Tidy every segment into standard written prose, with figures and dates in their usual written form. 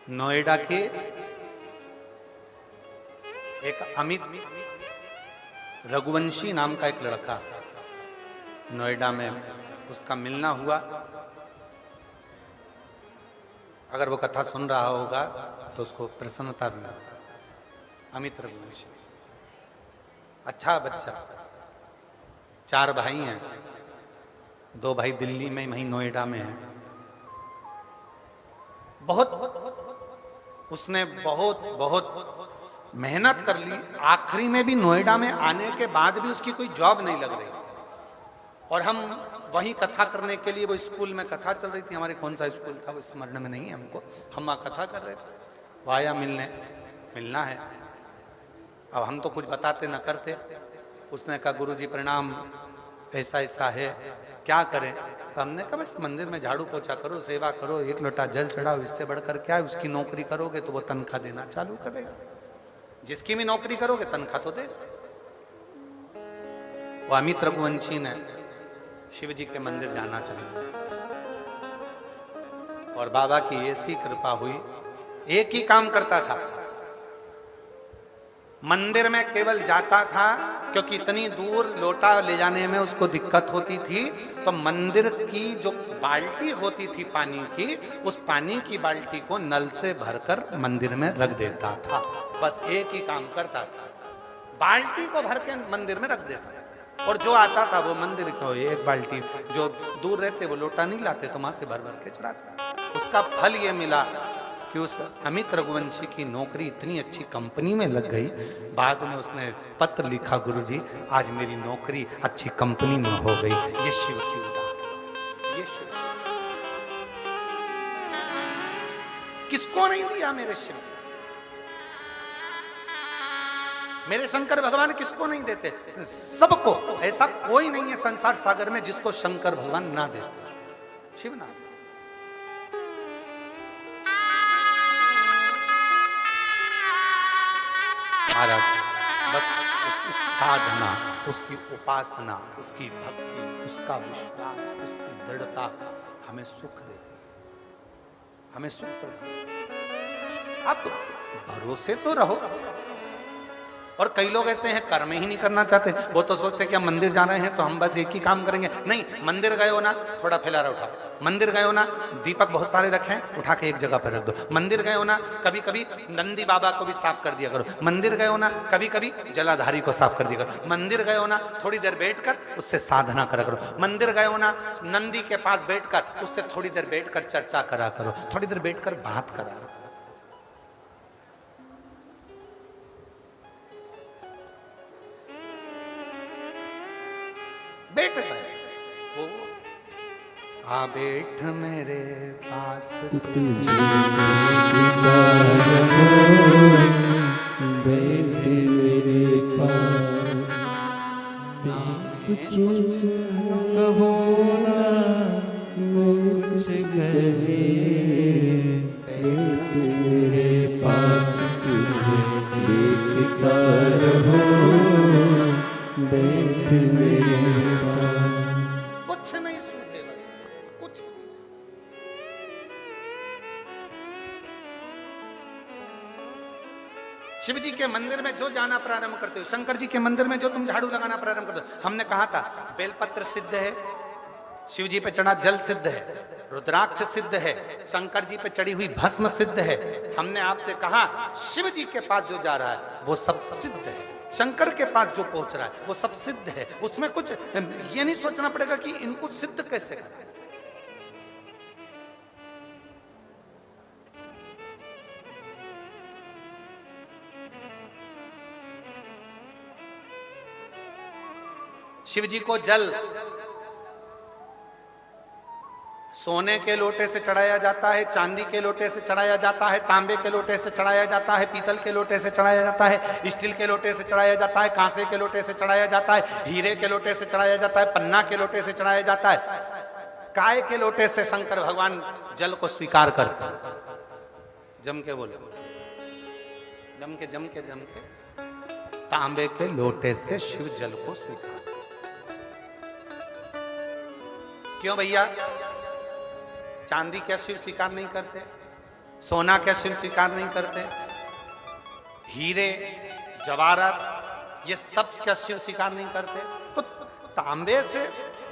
नोएडा के एक अमित रघुवंशी नाम का एक लड़का, नोएडा में उसका मिलना हुआ। अगर वो कथा सुन रहा होगा तो उसको प्रसन्नता भी मिली। अमित रघुवंशी अच्छा बच्चा, 4 भाई हैं, 2 भाई दिल्ली में, वहीं नोएडा में हैं। उसने बहुत मेहनत कर ली। आखिरी में भी नोएडा में आने के बाद भी उसकी कोई जॉब नहीं लग रही। और हम वहीं कथा करने के लिए, वो स्कूल में कथा चल रही थी हमारे, कौन सा स्कूल था वो स्मरण में नहीं है हमको, हम वहाँ कथा कर रहे थे। वो आया मिलना है। अब हम तो कुछ बताते न करते। उसने कहा गुरुजी प्रणाम, ऐसा ऐसा है, क्या करें? तो हमने कहा बस मंदिर में झाड़ू पोछा करो, सेवा करो, 1 लोटा जल चढ़ाओ, इससे बढ़कर क्या है? उसकी नौकरी करोगे तो वो तनख्वाह देना चालू करेगा। जिसकी भी नौकरी करोगे तनख्वाह तो देगा। वो अमित रघुवंशी ने शिव जी के मंदिर जाना चाहिए और बाबा की ऐसी कृपा हुई, एक ही काम करता था, मंदिर में केवल जाता था, क्योंकि इतनी दूर लोटा ले जाने में उसको दिक्कत होती थी। तो मंदिर की जो बाल्टी होती थी पानी की, उस पानी की बाल्टी को नल से भरकर मंदिर में रख देता था। बस एक ही काम करता था, बाल्टी को भर के मंदिर में रख देता था। और जो आता था वो मंदिर को एक बाल्टी, जो दूर रहते वो लोटा नहीं लाते तो वहां से भर भर के चढ़ाते। उसका फल ये मिला कि उस अमित रघुवंशी की नौकरी इतनी अच्छी कंपनी में लग गई। बाद में उसने पत्र लिखा, गुरुजी आज मेरी नौकरी अच्छी कंपनी में हो गई। ये शिव की उदाहरण, ये शिव किसको नहीं दिया मेरे शिव, मेरे शंकर भगवान किसको नहीं देते? सबको। ऐसा कोई नहीं है संसार सागर में जिसको शंकर भगवान ना देते, शिव ना देते। महाराज बस उसकी साधना, उसकी उपासना, उसकी भक्ति, उसका विश्वास, उसकी दृढ़ता हमें सुख देती, हमें सुख प्रदान। अब भरोसे तो रहो। और कई लोग ऐसे हैं कर्म ही नहीं करना चाहते। वो तो सोचते कि हम मंदिर जा रहे हैं तो हम बस एक ही काम करेंगे। नहीं, मंदिर गए हो ना, थोड़ा फैलारा उठाओ। मंदिर गए हो ना, दीपक बहुत सारे रखे हैं, उठा के एक जगह पर रख दो। मंदिर गए हो ना, कभी कभी नंदी बाबा को भी साफ कर दिया करो। मंदिर गए हो ना, कभी कभी जलाधारी को साफ कर दिया करो। मंदिर गए हो ना, थोड़ी देर बैठकर उससे साधना करा करो। मंदिर गए हो ना, नंदी के पास बैठकर उससे थोड़ी देर बैठकर चर्चा करा करो, थोड़ी देर बैठकर बात करा करो। बैठ गए वो, आ बैठ मेरे पास तुझे बैठ मेरे पास, कुछ कहो ना मुझसे कहे, बैठ मेरे पास तुझे देखता रहो, बैठ मेरे पास। कुछ नहीं सूझे, बस कुछ। शिव जी के मंदिर में जो जाना प्रारंभ करते हो, शंकर जी के मंदिर में जो तुम झाड़ू लगाना प्रारंभ करते हो, हमने कहा था बेलपत्र सिद्ध है, शिव जी पे चढ़ा जल सिद्ध है, रुद्राक्ष सिद्ध है, शंकर जी पे चढ़ी हुई भस्म सिद्ध है। हमने आपसे कहा शिव जी के पास जो जा रहा है वो सब सिद्ध है, शंकर के पास जो पहुंच रहा है वो सब सिद्ध है। उसमें कुछ ये नहीं सोचना पड़ेगा कि इनको सिद्ध कैसे करें। शिव जी को जल सोने के लोटे से चढ़ाया जाता है, चांदी के लोटे से चढ़ाया जाता है, तांबे के लोटे से चढ़ाया जाता है, पीतल के लोटे से चढ़ाया जाता है, स्टील के लोटे से चढ़ाया जाता है, कांसे के लोटे से चढ़ाया जाता है, हीरे के लोटे से चढ़ाया जाता है, पन्ना के लोटे से चढ़ाया जाता है। काय के लोटे से शंकर भगवान जल को स्वीकार करते हैं। जम के बोले, जम के तांबे के लोटे से शिव जल को स्वीकार। क्यों भैया? चांदी क्या शिव स्वीकार नहीं करते? सोना क्या शिव स्वीकार नहीं करते? हीरे जवाहरात ये सब क्या शिव स्वीकार नहीं करते? तो तांबे से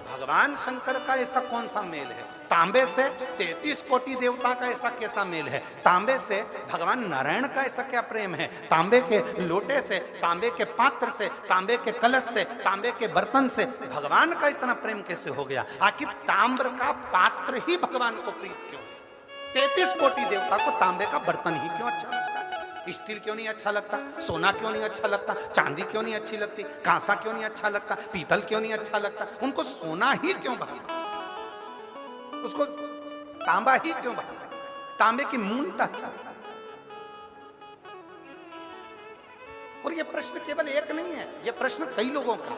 भगवान शंकर का ऐसा कौन सा मेल है? तांबे से 33 कोटि देवता का ऐसा कैसा मेल है? तांबे से भगवान नारायण का ऐसा क्या प्रेम है? तांबे के लोटे से, तांबे के पात्र से, तांबे के कलश से, तांबे के बर्तन से भगवान का इतना प्रेम कैसे हो गया? आखिर ताम्र का पात्र ही भगवान को प्रीत क्यों? 33 कोटि देवता को तांबे का बर्तन ही क्यों अच्छा लगता है? स्टील क्यों नहीं अच्छा लगता? सोना क्यों नहीं अच्छा लगता? चांदी क्यों नहीं अच्छी लगती? कांसा क्यों नहीं अच्छा लगता? पीतल क्यों नहीं अच्छा लगता? उनको सोना ही क्यों भाता? उसको तांबा ही क्यों भाता? तांबे की मूलता क्या है? और ये प्रश्न केवल एक नहीं है, ये प्रश्न कई लोगों का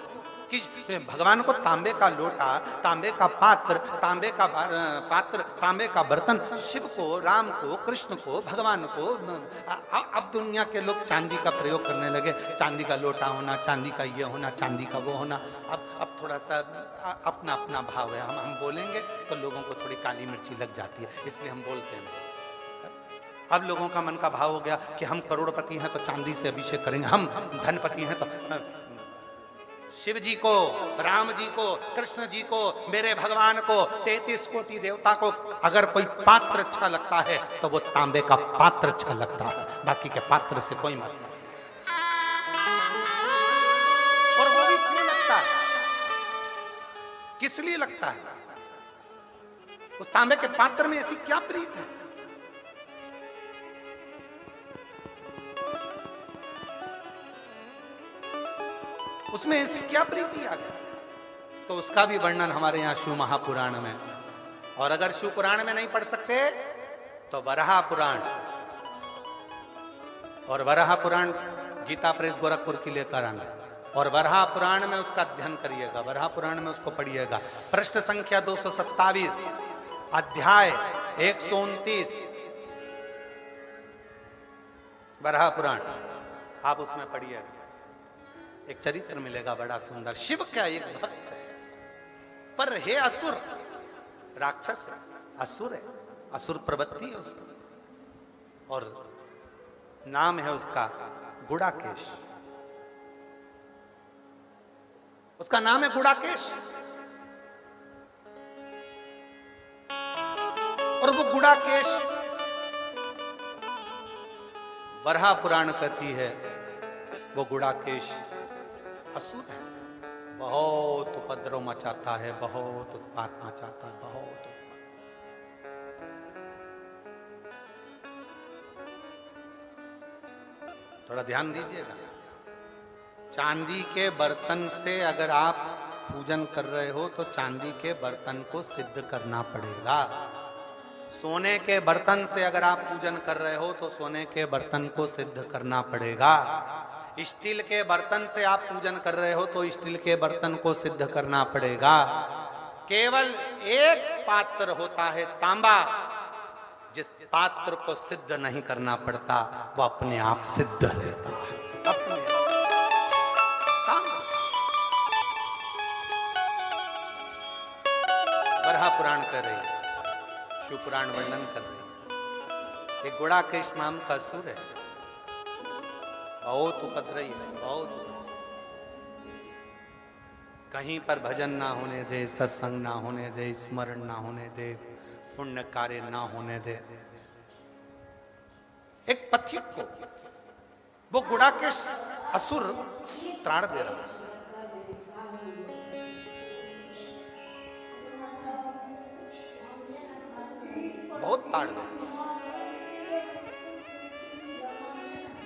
कि भगवान को तांबे का लोटा, तांबे का पात्र, तांबे का बर्तन, शिव को, राम को, कृष्ण को, भगवान को। अब दुनिया के लोग चांदी का प्रयोग करने लगे, चांदी का लोटा होना, चांदी का ये होना, चांदी का वो होना। अब थोड़ा सा अपना अपना भाव है, हम बोलेंगे तो लोगों को थोड़ी काली मिर्ची लग जाती है, इसलिए हम बोलते हैं। अब लोगों का मन का भाव हो गया कि हम करोड़पति हैं तो चांदी से अभिषेक करेंगे, हम धनपति हैं तो शिव जी को, राम जी को, कृष्ण जी को, मेरे भगवान को, 33 कोटि देवता को अगर कोई पात्र अच्छा लगता है तो वो तांबे का पात्र अच्छा लगता है, बाकी के पात्र से कोई मतलब नहीं। और वो भी क्यों लगता है? किस लिए लगता है? उस तांबे के पात्र में ऐसी क्या प्रीत है? उसमें ऐसी क्या प्रीति आ गई? तो उसका भी वर्णन हमारे यहाँ शिव महापुराण में। और अगर शिव पुराण में नहीं पढ़ सकते तो वराह पुराण, और वराह पुराण गीता प्रेस गोरखपुर की लेकर आना, और वराह पुराण में उसका अध्ययन करिएगा, वराह पुराण में उसको पढ़िएगा। पृष्ठ संख्या 227, अध्याय 129, वराह पुराण आप उसमें पढ़िएगा, एक चरित्र मिलेगा बड़ा सुंदर। शिव का एक भक्त है, पर हे असुर, राक्षस है, असुर है, असुर प्रवृत्ति है उसकी, और नाम है उसका गुड़ाकेश। उसका नाम है गुड़ाकेश, और वो गुड़ाकेश वराह पुराण कहती है वो गुड़ाकेश असुर है, बहुत उपद्रव मचाता है, बहुत उत्पात मचाता है, बहुत उत्पात। थोड़ा ध्यान दीजिएगा, चांदी के बर्तन से अगर आप पूजन कर रहे हो तो चांदी के बर्तन को सिद्ध करना पड़ेगा। सोने के बर्तन से अगर आप पूजन कर रहे हो तो सोने के बर्तन को सिद्ध करना पड़ेगा। स्टील के बर्तन से आप पूजन कर रहे हो तो स्टील के बर्तन को सिद्ध करना पड़ेगा। केवल एक पात्र होता है तांबा, जिस पात्र को सिद्ध नहीं करना पड़ता वो अपने आप सिद्ध रहता है, अपने तांबा। वराह पुराण कर रही है, शिव पुराण वर्णन कर रही है। एक गुड़ाकेश नाम का असुर है, बहुत उपद्रवी है, बहुत उपद्रवी। कहीं पर भजन ना होने दे, सत्संग ना होने दे, स्मरण ना होने दे, पुण्य कार्य ना होने दे। एक पथिक को वो गुड़ाकेश असुर त्राण दे रहा है। बहुत ताड़ दे।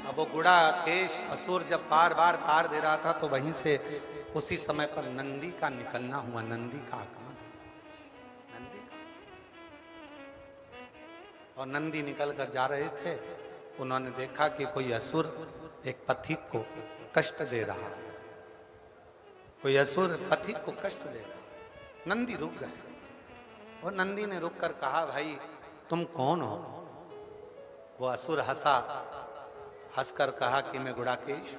अब वो गुड़ाकेश असुर जब बार बार तार दे रहा था तो वहीं से उसी समय पर नंदी का निकलना हुआ, नंदी का आगमन, नंदी का। और नंदी निकल कर जा रहे थे, उन्होंने देखा कि कोई असुर एक पथिक को कष्ट दे रहा है, कोई असुर पथिक को कष्ट दे रहा है। नंदी रुक गए, और नंदी ने रुक कर कहा, भाई तुम कौन हो? वो असुर हंसा, हंसकर कहा कि मैं गुड़ाकेश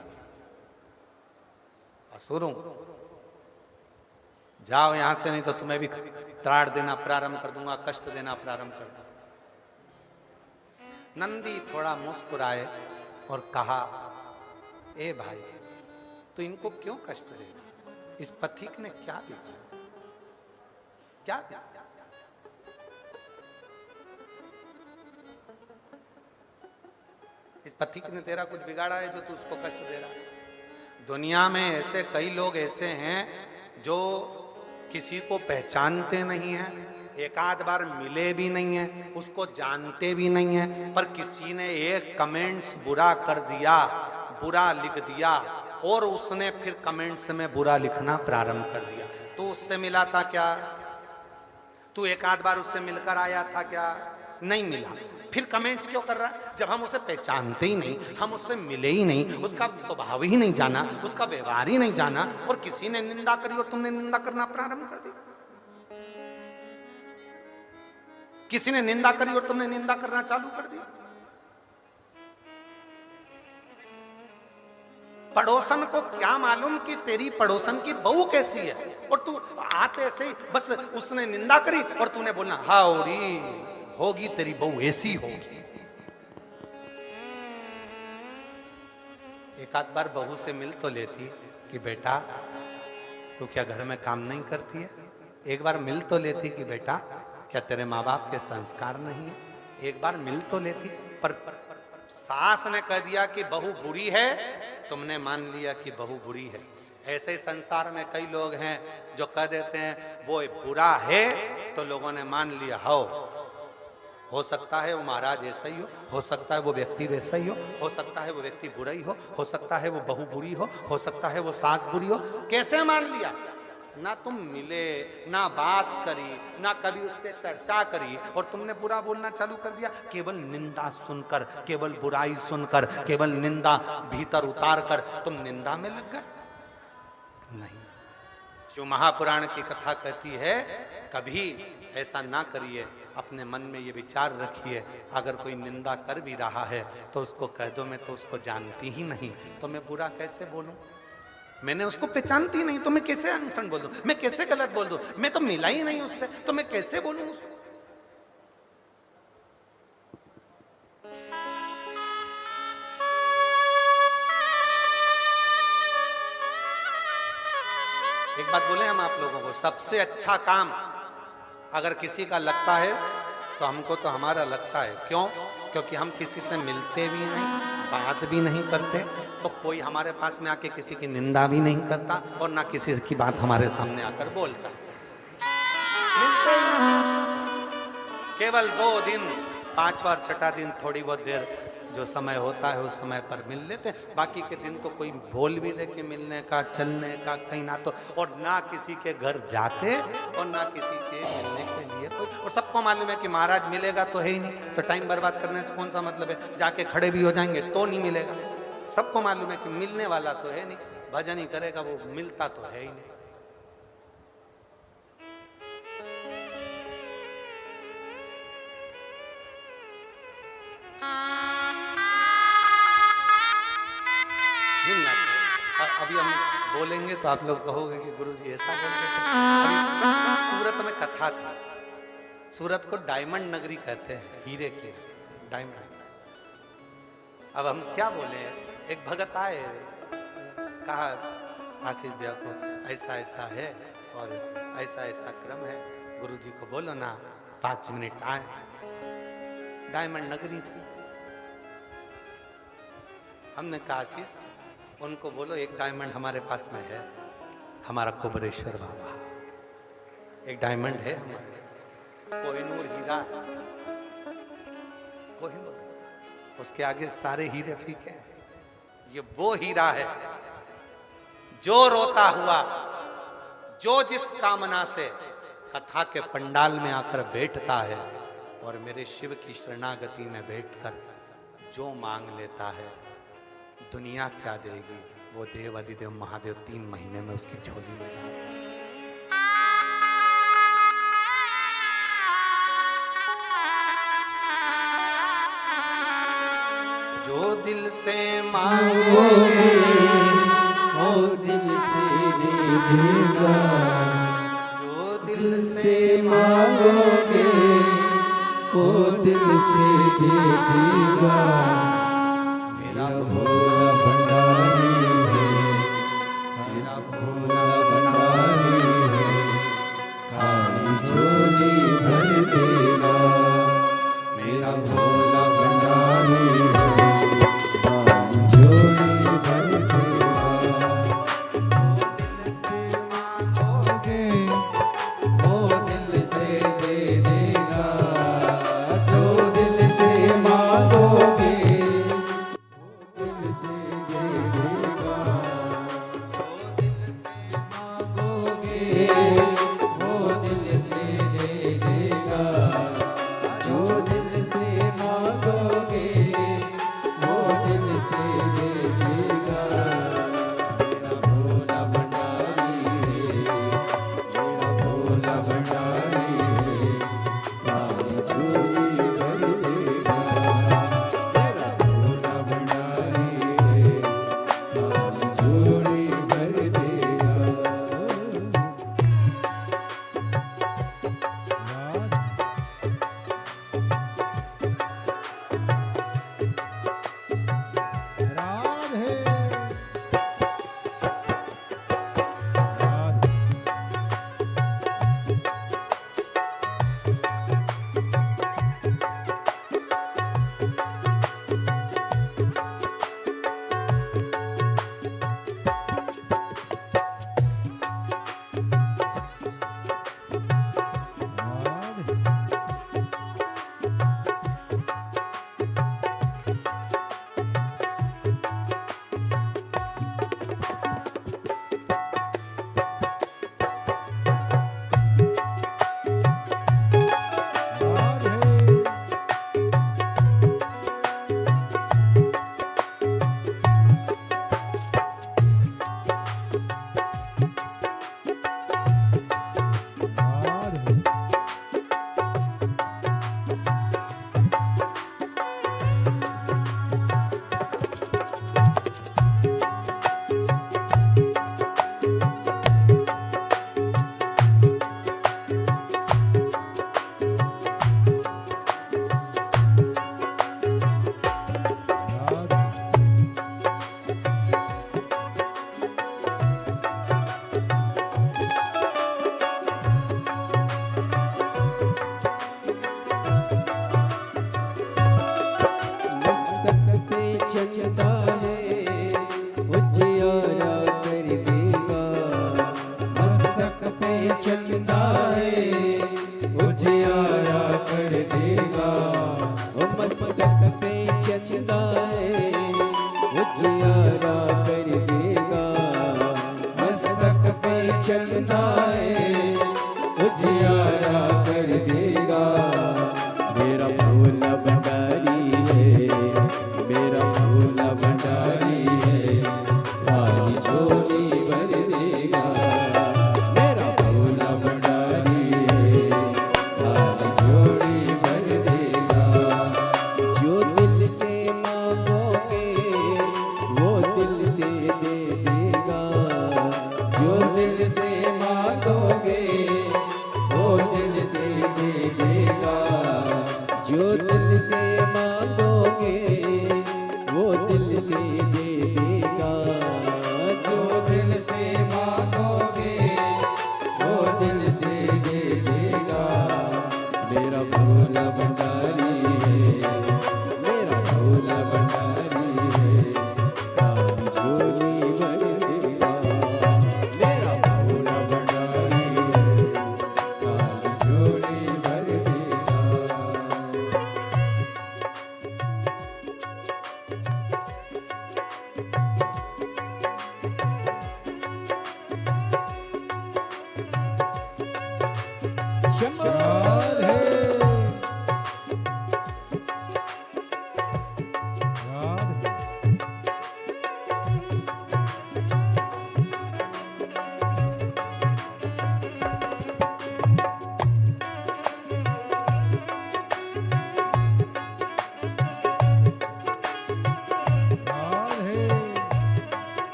असुर हूं, जाओ यहां से, नहीं तो तुम्हें भी त्राण देना प्रारंभ कर दूंगा, कष्ट देना प्रारंभ कर दूंगा। नंदी थोड़ा मुस्कुराए और कहा, ए भाई, तो इनको क्यों कष्ट देगा? इस पथिक ने क्या बिगाड़ा? क्या बिगाड़ा? इस पथिक ने तेरा कुछ बिगाड़ा है जो तू उसको कष्ट दे रहा है? दुनिया में ऐसे कई लोग ऐसे हैं जो किसी को पहचानते नहीं हैं, एक आध बार मिले भी नहीं है, उसको जानते भी नहीं है, पर किसी ने एक कमेंट्स बुरा कर दिया, बुरा लिख दिया, और उसने फिर कमेंट्स में बुरा लिखना प्रारंभ कर दिया। तो उससे मिला था क्या? तू एक आध बार उससे मिलकर आया था क्या? नहीं मिला। फिर कमेंट्स क्यों कर रहा है? जब हम उसे पहचानते ही नहीं, हम उससे मिले ही नहीं, उसका स्वभाव ही नहीं जाना, उसका व्यवहार ही नहीं जाना, और किसी ने निंदा करी और तुमने निंदा करना प्रारंभ कर दी। किसी ने निंदा करी और तुमने निंदा करना चालू कर दिया। पड़ोसन को क्या मालूम कि तेरी पड़ोसन की बहू कैसी है, और तू आते ऐसे ही बस उसने निंदा करी और तूने बोलना हाउरी होगी तेरी बहू ऐसी होगी। एक आध बार बहू से मिल तो लेती कि बेटा तू क्या घर में काम नहीं करती है? एक बार मिल तो लेती कि बेटा क्या तेरे माँ बाप के संस्कार नहीं है? एक बार मिल तो लेती। पर सास ने कह दिया कि बहू बुरी है, तुमने मान लिया कि बहू बुरी है। ऐसे ही संसार में कई लोग हैं जो कह देते हैं वो बुरा है, तो लोगों ने मान लिया हो सकता है वो महाराज ऐसा ही हो सकता है वो व्यक्ति वैसा ही हो सकता है वो व्यक्ति बुरा ही हो सकता है वो बहू बुरी हो सकता है वो सास बुरी हो। कैसे मान लिया? ना तुम मिले, ना बात करी, ना कभी उससे चर्चा करी, और तुमने बुरा बोलना चालू कर दिया। केवल निंदा सुनकर, केवल बुराई सुनकर, केवल निंदा भीतर उतार कर तुम निंदा में लग गए। नहीं, जो महापुराण की कथा कहती है कभी ऐसा ना करिए। अपने मन में ये विचार रखिए, अगर कोई निंदा कर भी रहा है तो उसको कह दो मैं तो उसको जानती ही नहीं, तो मैं बुरा कैसे बोलूं? मैंने उसको पहचानती नहीं तो मैं कैसे अनसन बोल दूं? मैं कैसे गलत बोल दूं? मैं तो मिला ही नहीं उससे, तो मैं कैसे बोलूं उसको? एक बात बोले हम आप लोगों को, सबसे अच्छा काम अगर किसी का लगता है तो हमको तो हमारा लगता है। क्यों? क्योंकि हम किसी से मिलते भी नहीं, बात भी नहीं करते, तो कोई हमारे पास में आके किसी की निंदा भी नहीं करता और ना किसी की बात हमारे सामने आकर बोलता। मिलते ही नहीं। केवल 2 दिन, 5वां छठा दिन थोड़ी बहुत देर जो समय होता है उस समय पर मिल लेते हैं। बाकी के दिन तो कोई बोल भी दे के मिलने का, चलने का कहीं ना, तो और ना किसी के घर जाते और ना किसी के मिलने के लिए कोई। और सबको मालूम है कि महाराज मिलेगा तो है ही नहीं, तो टाइम बर्बाद करने से कौन सा मतलब है? जाके खड़े भी हो जाएंगे तो नहीं मिलेगा। सबको मालूम है कि मिलने वाला तो है नहीं, भजन ही करेगा वो, मिलता तो है ही नहीं। अभी हम बोलेंगे तो आप लोग कहोगे कि गुरुजी ऐसा बोलते थे। अभी सूरत में कथा थी। सूरत को डायमंड नगरी कहते हैं, हीरे के डायमंड। अब हम क्या बोले? एक भगत आए, कहा आशीष भैया को ऐसा ऐसा है और ऐसा ऐसा क्रम है, गुरुजी को बोलो ना 5 मिनट आए। डायमंड नगरी थी। हमने कहा आशीष उनको बोलो एक डायमंड हमारे पास में है, हमारा कुबरेश्वर बाबा, एक डायमंड है हमारे, कोहिनूर हीरा है, कोहिनूर हीरा, उसके आगे सारे हीरे फीके हैं। ये वो हीरा है जो रोता हुआ, जो जिस कामना से कथा के पंडाल में आकर बैठता है और मेरे शिव की शरणागति में बैठकर जो मांग लेता है, दुनिया क्या देगी वो देव अधिदेव महादेव 3 महीने में उसकी झोली में डाल। जो दिल से मांगोगे वो दिल से दे देगा, जो दिल से मांगोगे वो दिल से दे देगा। मेरा भोला भंडारी है, मेरा भोला भंडारी है, खाली झोली भर देगा। मेरा भोला भंडारी है, खाली झोली भर देगा। वो दिल से दे देगा, जो दिल से मांगोगे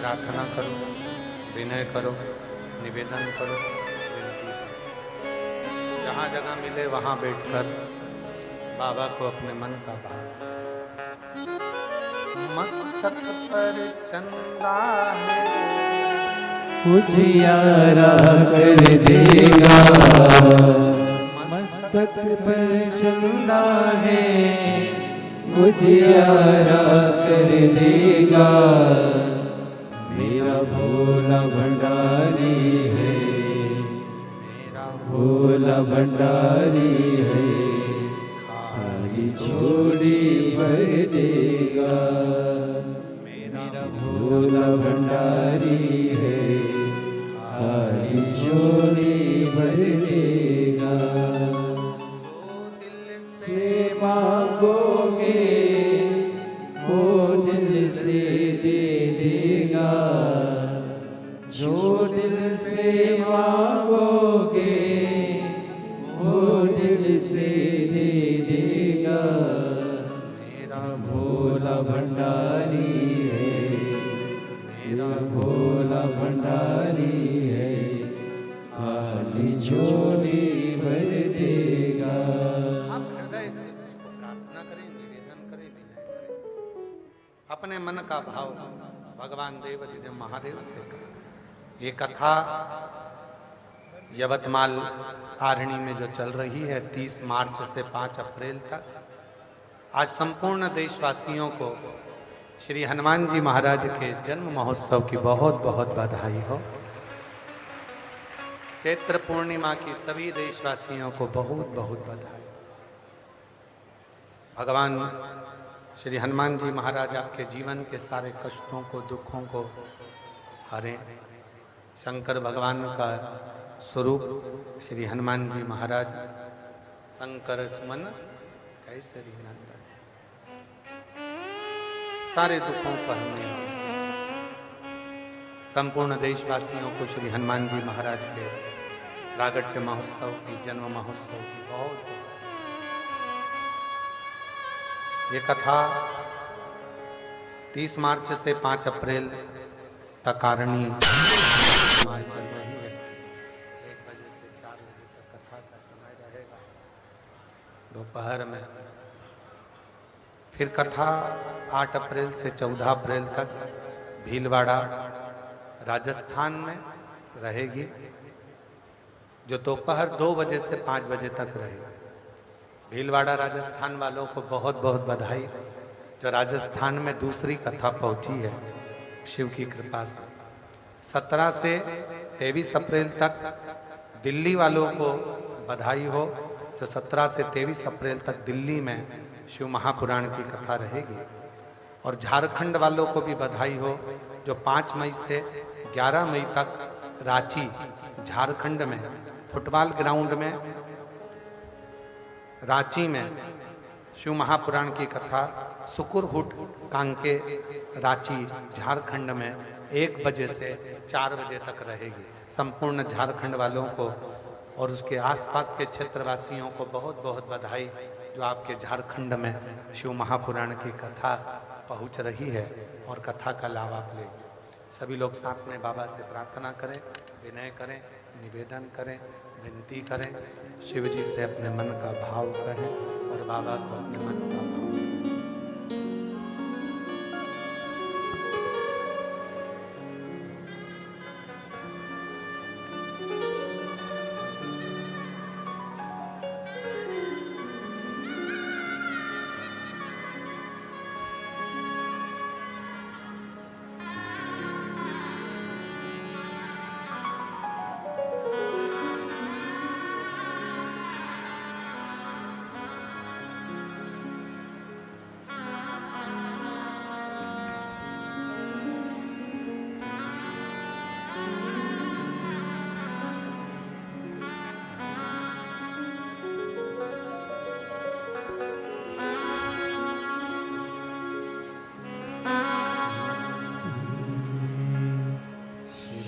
प्रार्थना करो, विनय करो, निवेदन करो, विनती करो। जहाँ जगह मिले वहाँ बैठकर बाबा को अपने मन का भाव। मस्तक पर चंदा है, उजियारा कर देगा। मस्तक पर चंदा है, उजियारा कर देगा। मेरा भोला भंडारी है, मेरा भोला भंडारी है, खाली झोली भर देगा। मेरा भोला भंडारी है, खाली झोली भर देगा। जो दिल से मांगोगे वो दिल से दे देगा। जो दिल से मांगोगे वो दिल से दे देगा। मेरा भोला भंडारी है, मेरा भोला भंडारी है, खाली झोली भर देगा। आप हृदय से उसको प्रार्थना करें, निवेदन करें, विनय करें। अपने मन का भाव भगवान देव दिव्य महादेव से करें। ये कथा यवतमाल आरणी में जो चल रही है 30 मार्च से 5 अप्रैल तक, आज संपूर्ण देशवासियों को श्री हनुमान जी महाराज के जन्म महोत्सव की बहुत बहुत बधाई हो। चैत्र पूर्णिमा की सभी देशवासियों को बहुत बहुत बधाई। भगवान श्री हनुमान जी महाराज आपके जीवन के सारे कष्टों को, दुखों को हरें। शंकर भगवान का स्वरूप श्री हनुमान जी महाराज शंकर सुमन कैसरी नंदन, सारे दुखों को हरने वाले। संपूर्ण देशवासियों को श्री हनुमान जी महाराज के प्रागट्य महोत्सव की, जन्म महोत्सव की बहुत बहुत। ये कथा 30 मार्च से 5 अप्रैल तक आरणी चल रही है। 1 बजे से 4 बजे तक कथा का समय रहेगा दोपहर में। फिर कथा 8 अप्रैल से 14 अप्रैल तक भीलवाड़ा राजस्थान में रहेगी, जो दोपहर 2 बजे से 5 बजे तक रहेगी। भीलवाड़ा राजस्थान वालों को बहुत बहुत बधाई, जो राजस्थान में दूसरी कथा पहुंची है शिव की कृपा से। 17 से 23 अप्रैल तक दिल्ली वालों को बधाई हो, जो 17 से 23 अप्रैल तक दिल्ली में शिव महापुराण की कथा रहेगी। और झारखंड वालों को भी बधाई हो, जो 5 मई से 11 मई तक रांची झारखंड में फुटबॉल ग्राउंड में रांची में शिव महापुराण की कथा सुकुरहुट कांके रांची झारखंड में 1 बजे से 4 बजे तक रहेगी। संपूर्ण झारखंड वालों को और उसके आसपास के क्षेत्रवासियों को बहुत बहुत बधाई, जो आपके झारखंड में शिव महापुराण की कथा पहुंच रही है और कथा का लाभ आप लेंगे। सभी लोग साथ में बाबा से प्रार्थना करें, विनय करें, निवेदन करें, विनती करें, शिव जी से अपने मन का भाव कहें और बाबा को अपने मन का भाव।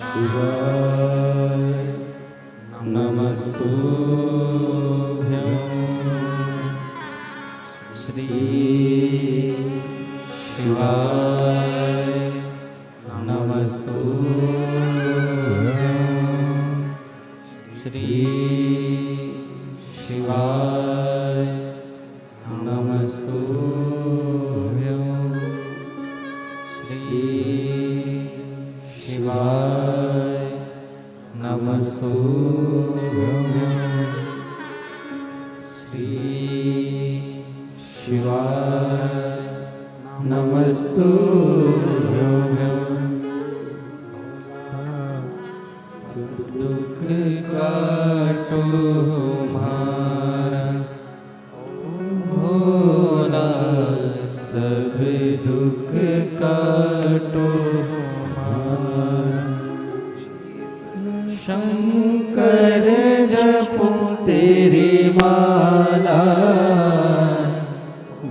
शिवाय नमस्तुभ्यं श्री शिवाय नमस्तुभ्यं नमस्तुभ्यं श्री शिवाय नमस्तुभ्यं दुख काटो हमारा भोला सब दुख काटो हमारा शंकर जपो तेरी माला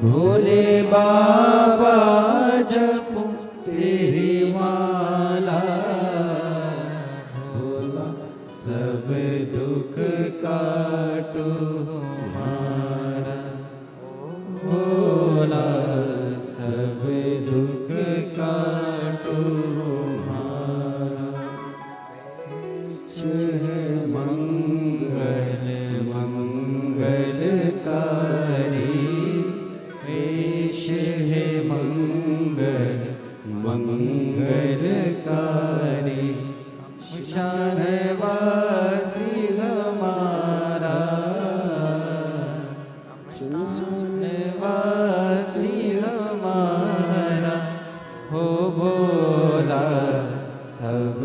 भोले बाबा जपो तेरी माला भोला सब दुख काटो हमारा भोला सब दुख काटो हमारा मंगल मंगलकारी वेश है मंगल मंगलकारी शानवासी हमारा शानवासी हमारा हो भोला सब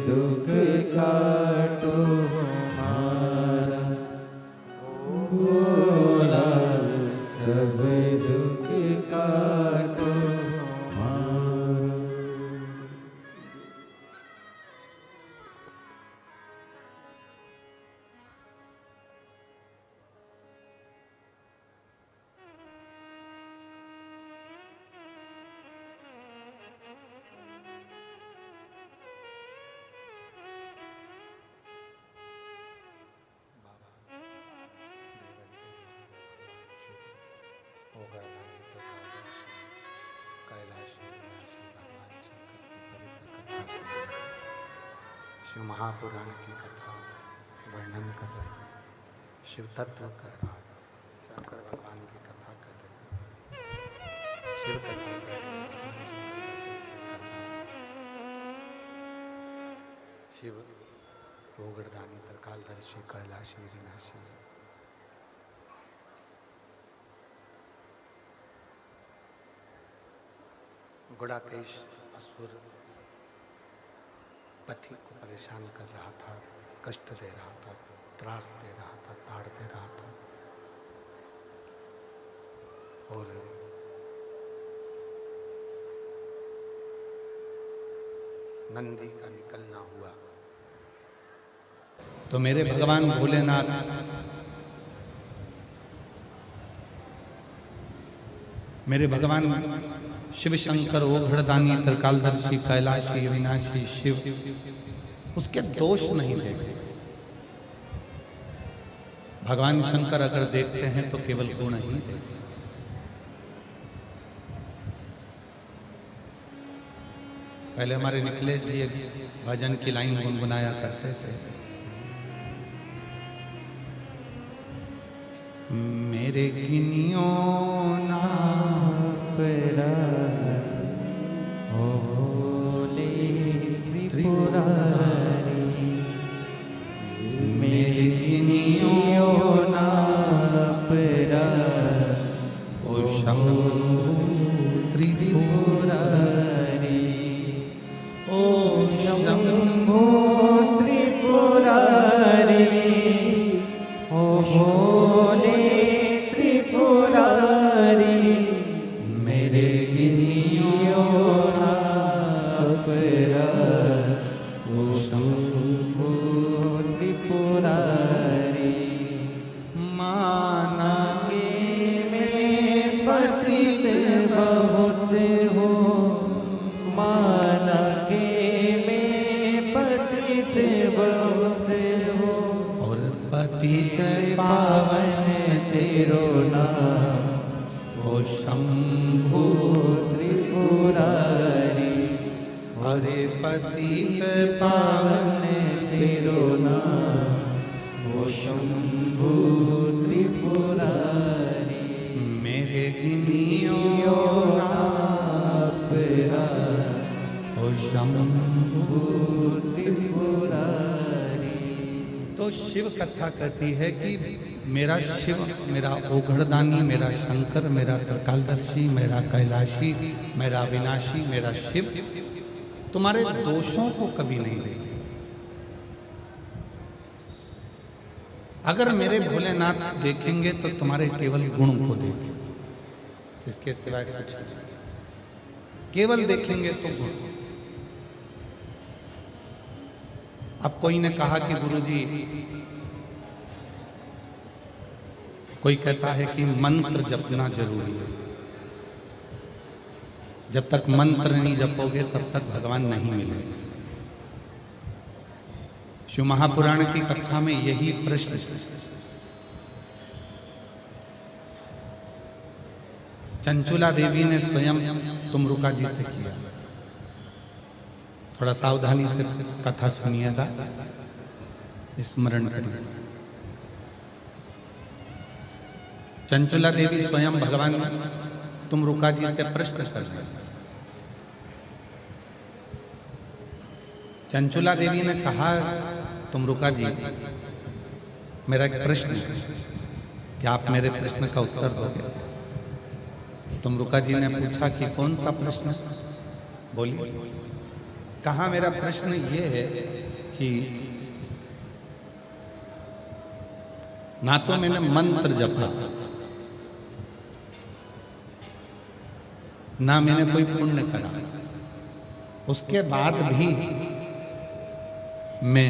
दुख काटो हमारा भोला सब दुख काटो हमारा शिव महापुराण की कथा वर्णन कर रहे हैं, शिव तत्व कह रहा है, शंकर भगवान की कथा कर रहे हैं, शिव कथा कर रहे हैं, भगवान शंकर का चरित्र कर रहे हैं। शिव रोगड़दानी त्रिकालदर्शी कैलाशी विनाशी गुड़ाकेश असुर पति को परेशान कर रहा था, कष्ट दे रहा था, त्रास दे रहा था, ताड़ दे रहा था और नंदी का निकलना हुआ तो मेरे भगवान भोलेनाथ मेरे भगवान शिव शंकर ओघड़दानी त्रिकालदर्शी कैलाशी विनाशी शिव उसके दोष नहीं देखते। भगवान शंकर अगर देखते हैं तो केवल गुण ही देखते। पहले हमारे निखिलेश जी एक भजन की लाइन गुनगुनाया करते थे, मेरे किनियों ना परा भोले त्रिपुरारी मेरे किनियों ना परा ओ शंभु त्रिपुरारी ओ शंभु त्रिपुरारी ओ भोले त्रिपुरारी मेरे गिनियों ना परा ओ शंभु त्रिपुरारी माना के मैं पतित बहुत हो माना के मैं पतित बहुत हो और पतित पावन तेरो नाम ओ शंभु त्रिपुरारी हरे पतित पावन तेरो नाम ओ शंभु त्रिपुरारी मेरे गिनियो परा ओ शंभु त्रिपुरारी तो शिव कथा कहती है कि मेरा शिव, मेरा ओघड़दानी, मेरा शंकर, मेरा त्रिकालदर्शी, मेरा कैलाशी, मेरा विनाशी, मेरा शिव तुम्हारे दोषों को कभी नहीं देखे। अगर मेरे भोलेनाथ देखेंगे तो तुम्हारे केवल गुण को देखें, इसके सिवाय कुछ नहीं। केवल देखेंगे तो गुण। अब कोई ने कहा कि गुरुजी, कोई कहता है कि मंत्र जपना जरूरी है, जब तक मंत्र नहीं जपोगे तब तक भगवान नहीं मिलेगा। शिव महापुराण की कथा में यही प्रश्न चंचुला देवी ने स्वयं तुमरुका जी से किया। थोड़ा सावधानी से कथा सुनिएगा, स्मरण करिए। चंचुला देवी स्वयं भगवान तुमरुका जी से प्रश्न कर रहे हैं। चंचुला देवी ने कहा, तुमरुका जी, मेरा एक प्रश्न है, क्या आप मेरे प्रश्न का उत्तर दोगे? तुमरुका जी ने पूछा कि कौन सा प्रश्न? बोलिए। कहा, मेरा प्रश्न ये है कि ना तो मैंने मंत्र जपा, ना मैंने कोई पुण्य करा, उसके बाद भी मैं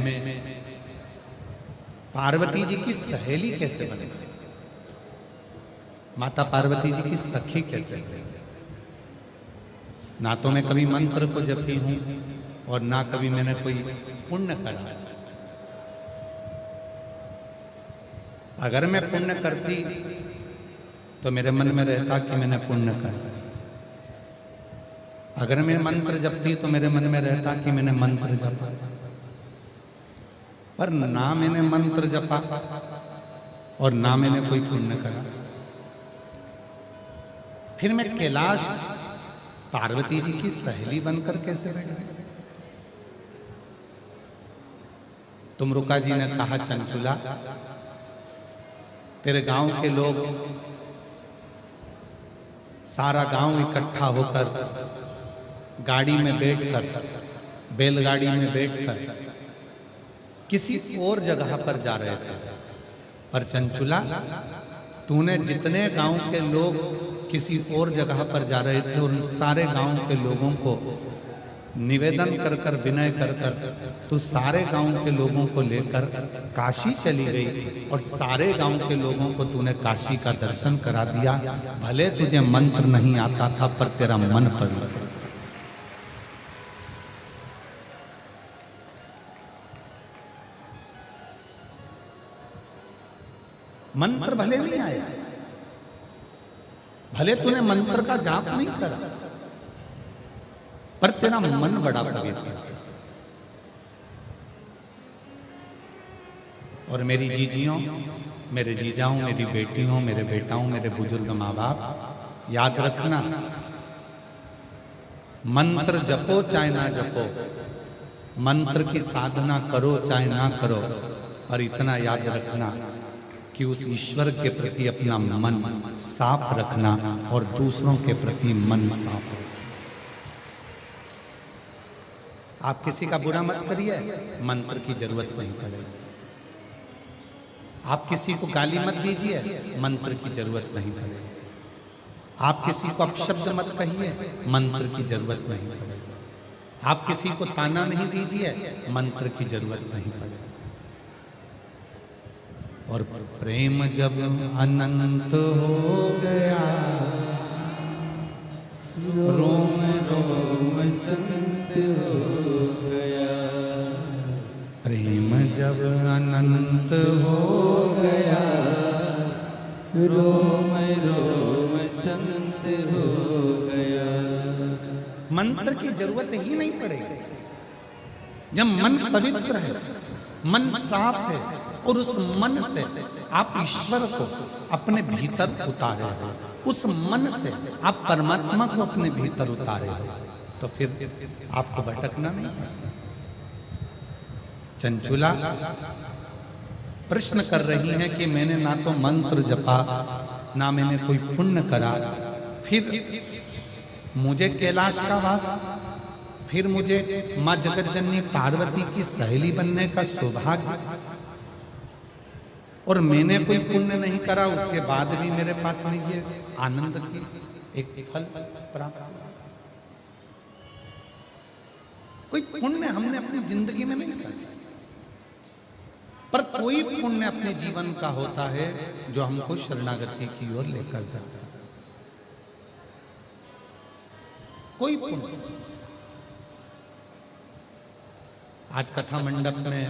पार्वती जी की सहेली कैसे बने, माता पार्वती जी की सखी कैसे बने? ना तो मैं कभी मंत्र को जपती हूं और ना कभी मैंने कोई पुण्य करा। अगर मैं पुण्य करती तो मेरे मन में रहता कि मैंने पुण्य करा। अगर मैं मंत्र जपती तो मेरे मन में रहता कि मैंने मंत्र जपा। पर ना मैंने मंत्र जपा और ना मैंने कोई पुण्य करा। फिर मैं कैलाश पार्वती जी की सहेली बनकर कैसे बैठ गई? तुमरुका जी ने कहा, चंचुला, तेरे गांव के लोग, सारा गांव इकट्ठा होकर गाड़ी में बैठकर, बैलगाड़ी में बैठकर किसी और जगह पर जा रहे थे। पर चंचुला, तूने जितने गांव के लोग किसी और जगह पर जा रहे थे, उन सारे गांव के लोगों को निवेदन कर कर, विनय कर कर, तू सारे गांव के लोगों को लेकर काशी चली गई और सारे गांव के लोगों को तूने काशी का दर्शन करा दिया। भले तुझे मंत्र नहीं आता था, पर तेरा मन पवित्र। मंत्र भले नहीं आया, भले तूने मंत्र का जाप नहीं करा, पर तेरा मन बड़ा पवित्र था। और मेरी जीजियों, मेरे जीजाओं, मेरी बेटियों, मेरे बेटाओं, मेरे बुजुर्ग माँ बाप, याद रखना, मंत्र जपो चाहे ना जपो, मंत्र की साधना करो चाहे ना करो, पर इतना याद रखना कि उस ईश्वर के प्रति अपना मन साफ रखना और दूसरों के प्रति मन साफ रखना। आप किसी का बुरा मत करिए, मंत्र की जरूरत नहीं पड़ेगी। आप किसी को गाली मत दीजिए, मंत्र की जरूरत नहीं पड़ेगी। आप किसी को अपशब्द मत कहिए, मंत्र की जरूरत नहीं पड़ेगी। आप किसी को ताना नहीं दीजिए, मंत्र की जरूरत नहीं पड़ेगी। और प्रेम जब अनंत हो गया, रोम रोम संत हो गया। प्रेम जब अनंत हो गया, रोम रोम संत हो गया। मंत्र की जरूरत ही नहीं पड़ेगी। जब मन पवित्र है, मन साफ है और उस मन से आप ईश्वर को अपने भीतर उतारे हो, उस मन से आप परमात्मा को अपने भीतर उतारे हो, तो फिर आपको भटकना नहीं पड़ेगा। चंचुला, प्रश्न कर रही हैं कि मैंने ना तो मंत्र जपा, ना मैंने कोई पुण्य करा, फिर मुझे कैलाश का वास, फिर मुझे मां जगत जननी पार्वती की सहेली बनने का सौभाग्य, और मैंने कोई पुण्य नहीं करा, उसके बाद भी मेरे पास में ये आनंद की एक फल प्राप्त हुआ। कोई पुण्य हमने अपनी जिंदगी में नहीं करा, पर कोई पुण्य अपने जीवन का होता है जो हमको शरणागति की ओर लेकर जाता है। कोई पुण्य। आज कथा मंडप में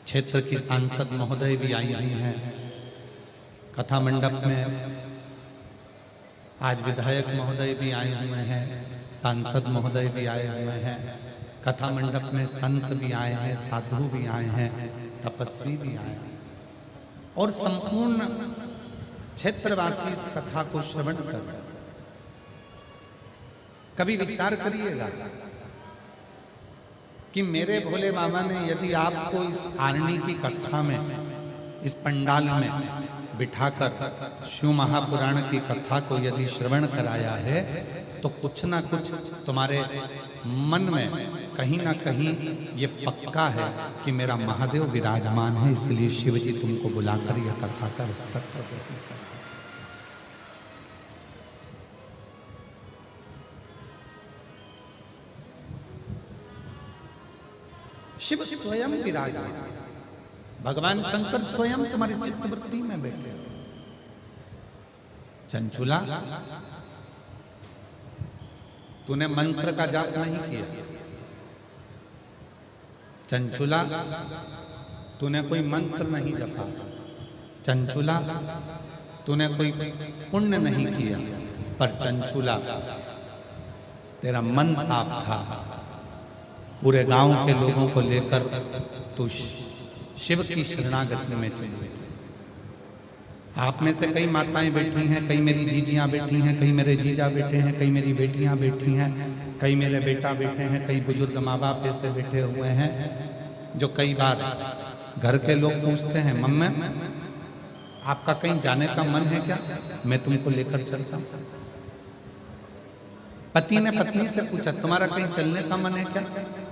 क्षेत्र की सांसद महोदय भी आई हुई हैं। कथा मंडप में आज विधायक महोदय भी आए हुए हैं, सांसद महोदय भी आए हुए हैं। कथा मंडप में संत भी आए हैं, साधु भी आए हैं, तपस्वी भी आए हैं, और संपूर्ण क्षेत्रवासी इस कथा को श्रवण कर रहे हैं। कभी विचार करिएगा कि मेरे भोले बाबा ने यदि आपको इस आरणी की कथा में, इस पंडाल में बिठाकर शिव महापुराण की कथा को यदि श्रवण कराया है, तो कुछ ना कुछ तुम्हारे मन में कहीं ना कहीं ये पक्का है कि मेरा महादेव विराजमान है, इसलिए शिव जी तुमको बुलाकर यह कथा का विस्तार कर देते हैं। शिव स्वयं विराजमान, भगवान शंकर स्वयं तुम्हारी चित्तवृत्ति में बैठे। चंचुला, तूने मंत्र का जाप नहीं किया। चंचुला, तूने कोई मंत्र नहीं जपा। चंचुला, तूने कोई पुण्य नहीं किया। पर चंचुला, तेरा मन साफ था। पूरे गांव के लोगों को लेकर तू शिव की शरणागति में चली। आप में से कई माताएं बैठी हैं, कई मेरी जीजियां बैठी हैं, कई मेरे जीजा बैठे हैं, कई मेरी बेटियां बैठी हैं, कई मेरे बेटा बैठे हैं, कई बुजुर्ग माँ बाप ऐसे बैठे हुए हैं जो कई बार घर के लोग पूछते हैं, मम्मा आपका कहीं जाने का मन है क्या, मैं तुमको लेकर चलता हूं। पति ने पत्नी से पूछा, तुम्हारा कहीं चलने का मन है क्या,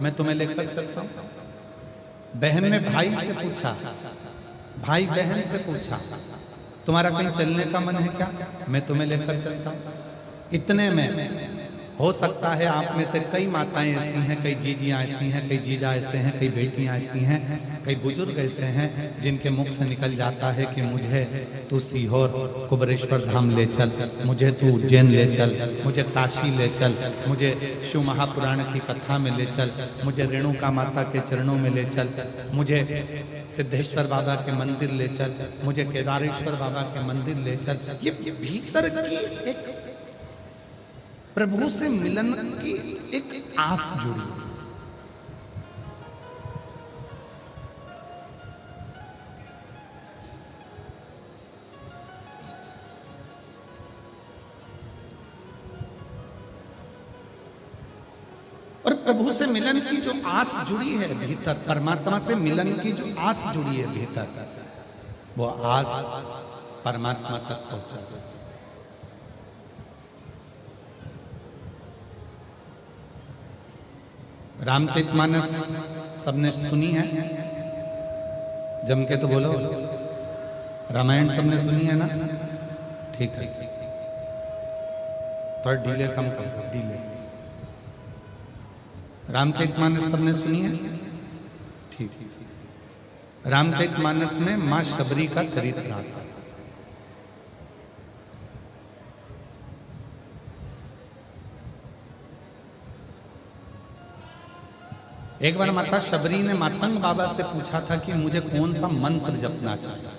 मैं तुम्हें लेकर चलता हूं। बहन ने भाई से पूछा, भाई बहन से पूछा, तुम्हारा कहीं चलने का मन है क्या, मैं तुम्हें लेकर चलता हूं। इतने में हो सकता है आप में से कई माताएं ऐसी हैं, कई जीजियां ऐसी हैं, कई जीजा ऐसे हैं, कई बेटियां ऐसी हैं, कई बुजुर्ग ऐसे हैं जिनके मुख से निकल जाता है कि मुझे तू सीहोर कुबरेश्वर धाम ले चल, मुझे तू उज्जैन ले चल, मुझे काशी ले चल, मुझे शिव महापुराण की कथा में ले चल, मुझे रेणुका माता के चरणों में ले चल, मुझे सिद्धेश्वर बाबा के मंदिर ले चल, मुझे केदारेश्वर बाबा के मंदिर ले चल। ये भीतर की एक प्रभु से मिलन की एक आस जुड़ी। और प्रभु से मिलन की जो आस जुड़ी है भीतर, परमात्मा से मिलन की जो आस जुड़ी है भीतर, वो आस परमात्मा तक पहुंचा देती है। रामचरितमानस सबने सुनी है, जम के तो बोलो। रामायण सबने सुनी है ना, ठीक है, थोड़ा डीले कम कर दो, डीले। रामचरितमानस सबने सुनी है, ठीक। रामचरितमानस में मां शबरी का चरित्र आता है। एक बार माता शबरी ने मातंग बाबा से पूछा था कि मुझे कौन सा मंत्र जपना चाहिए।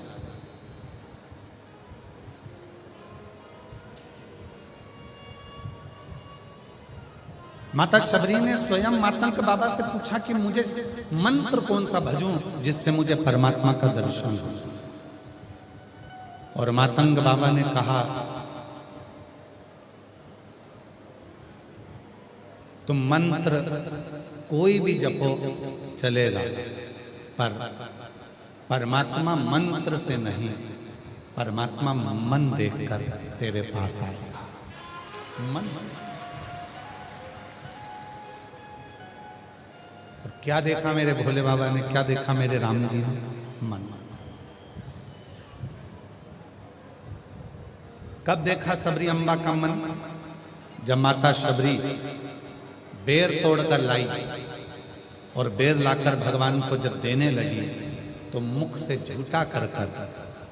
माता शबरी ने स्वयं मातंग बाबा से पूछा कि मुझे मंत्र कौन सा भजूं जिससे मुझे परमात्मा का दर्शन हो। और मातंग बाबा ने कहा, तुम मंत्र कोई भी जपो चलेगा, पर परमात्मा मंत्र से नहीं, परमात्मा मन देखकर तेरे पास आएगा। मन। और क्या देखा मेरे भोले बाबा ने, क्या देखा मेरे राम जी ने? मन। कब देखा सबरी अम्बा का मन? जब माता शबरी बेर तोड़कर लाई और बेर लाकर भगवान को जब देने लगी तो मुख से झूठा कर कर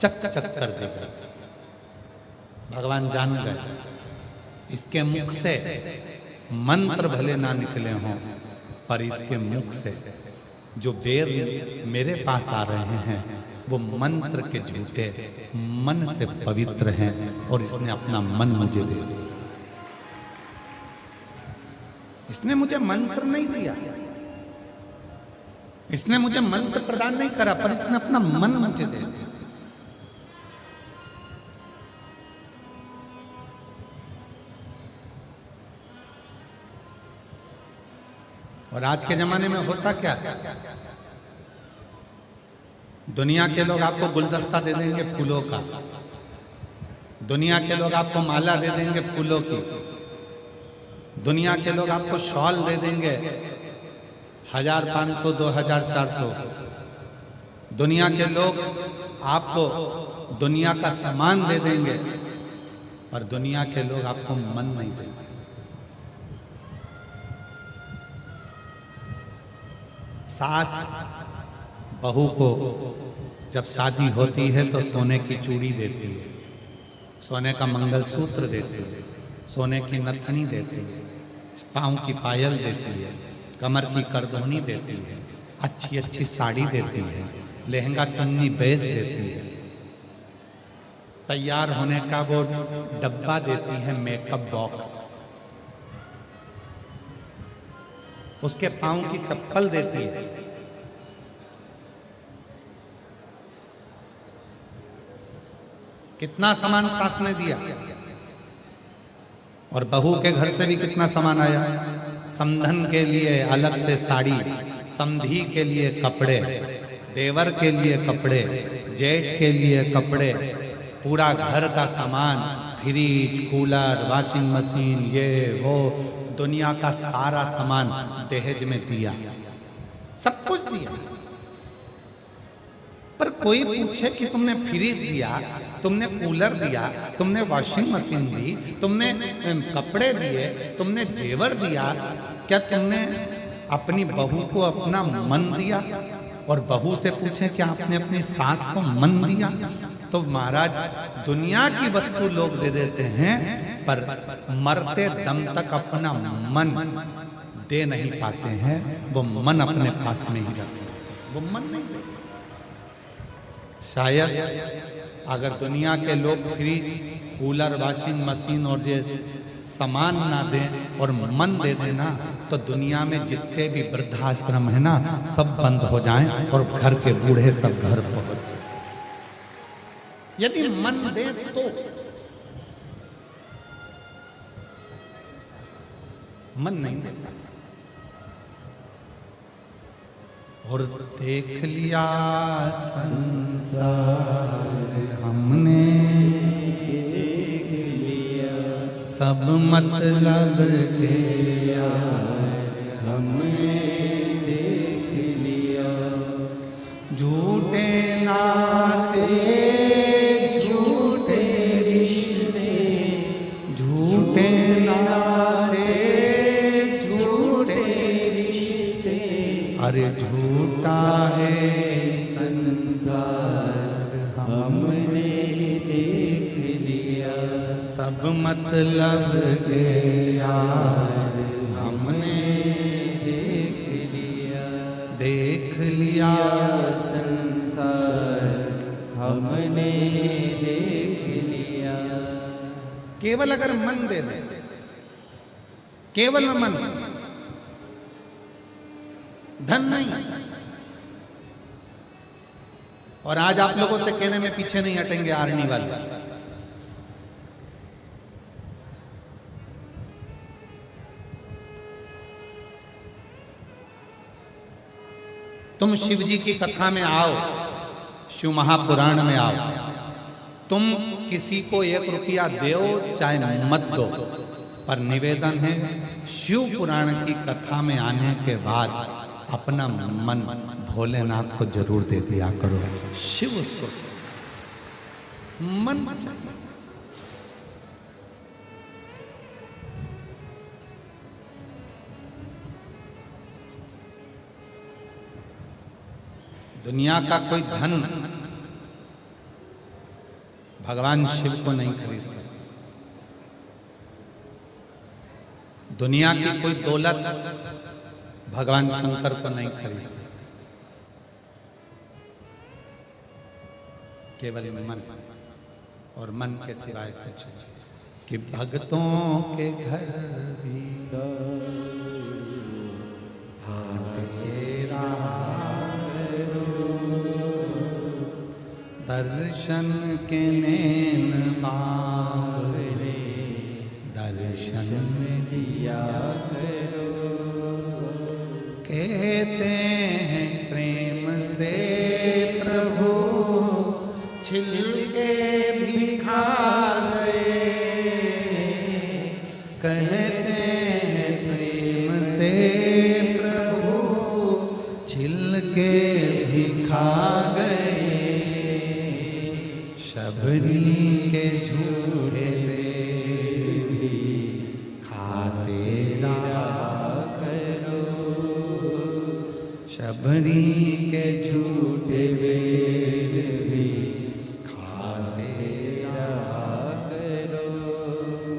चक चक कर देगा। भगवान जान गए इसके मुख से मंत्र भले ना निकले हों, पर इसके मुख से जो बेर मेरे पास आ रहे हैं वो मंत्र के झूठे मन से पवित्र हैं और इसने अपना मन मुझे दे दिया। इसने मुझे मंत्र नहीं दिया, इसने मुझे मंत्र प्रदान नहीं करा, पर इसने अपना मन मुझे दे दिया। और आज के जमाने में होता क्या है, दुनिया के लोग आपको गुलदस्ता दे देंगे फूलों का, दुनिया के लोग आपको माला दे देंगे फूलों की, दुनिया के लोग आपको शॉल दे देंगे 1500, 2000, 400। दुनिया के लोग आपको दुनिया का सामान दे देंगे, पर दुनिया के लोग आपको मन नहीं देंगे। सास बहू को जब शादी होती है तो सोने की चूड़ी देती है, सोने का मंगलसूत्र देती है, सोने की नथनी देती है, पाँव की पायल देती है, कमर की करधोनी देती है, अच्छी अच्छी साड़ी देती है, लहंगा चुन्नी बेच देती है, तैयार होने का वो डब्बा देती है, मेकअप बॉक्स, उसके पाँव की चप्पल देती है। कितना सामान सास ने दिया। और बहू के घर से भी कितना सामान आया। समधन के लिए अलग से साड़ी, समधी के लिए कपड़े, देवर के लिए कपड़े, जेठ के लिए कपड़े, पूरा घर का सामान, फ्रिज, कूलर, वॉशिंग मशीन, ये वो दुनिया का सारा सामान दहेज में दिया, सब कुछ दिया। पर कोई पूछे कि तुमने फ्रिज दिया, तुमने कूलर दिया, तुमने वॉशिंग मशीन दी, तुमने कपड़े दिए, तुमने जेवर दिया, क्या तुमने अपनी बहू को अपना मन दिया? और बहू से पूछे क्या आपने अपनी सास को मन दिया? तो महाराज दुनिया की वस्तु लोग दे देते हैं, पर मरते दम तक अपना मन दे नहीं पाते हैं। वो मन अपने पास में ही रखते हैं, वो मन नहीं देते। शायद अगर दुनिया के लोग फ्रिज, कूलर, वॉशिंग मशीन और ये सामान ना दें और मन दे देना, तो दुनिया में जितने भी वृद्धाश्रम है ना, सब बंद हो जाएं और घर के बूढ़े सब घर पहुंच जाए। यदि मन दे तो मन नहीं देता। और देख लिया संसार हमने, देख लिया सब मतलब के यार हमने, देख लिया झूठे नाते, झूठे रिश्ते, झूठे नाते, झूठे रिश्ते, अरे झूठा है संसार हमने देख लिया, सब मतलब के यार हमने देख लिया, देख लिया संसार हमने देख लिया। केवल अगर मन दे दे, केवल मन, धन नहीं। और आज आप लोगों से कहने में पीछे नहीं हटेंगे आर्मी वाले, तुम शिव जी की कथा में आओ शिव महापुराण में आओ, तुम किसी को 1 रुपया दो चाहे मत दो, पर निवेदन है शिव पुराण की कथा में आने के बाद अपना मन भोलेनाथ को जरूर दे दिया करो। शिव उसको मन चाहिए। दुनिया का कोई धन भगवान शिव को नहीं खरीद सकता। दुनिया की कोई दौलत भगवान शंकर को नहीं खरीद सकती। केवल मन, और मन के सिवाय कुछ नहीं। कि भक्तों के घर भी तेरा दर्शन के नैन बाबरे, दर्शन दिया करो। कहते हैं प्रेम से प्रभु छिलके भी खा गए, कहते हैं प्रेम से प्रभु छिलके भी खा गए। शबरी के झूठे बेर भी खाते रहा करो, शबरी के झूठे बेर भी खाते रहा करो।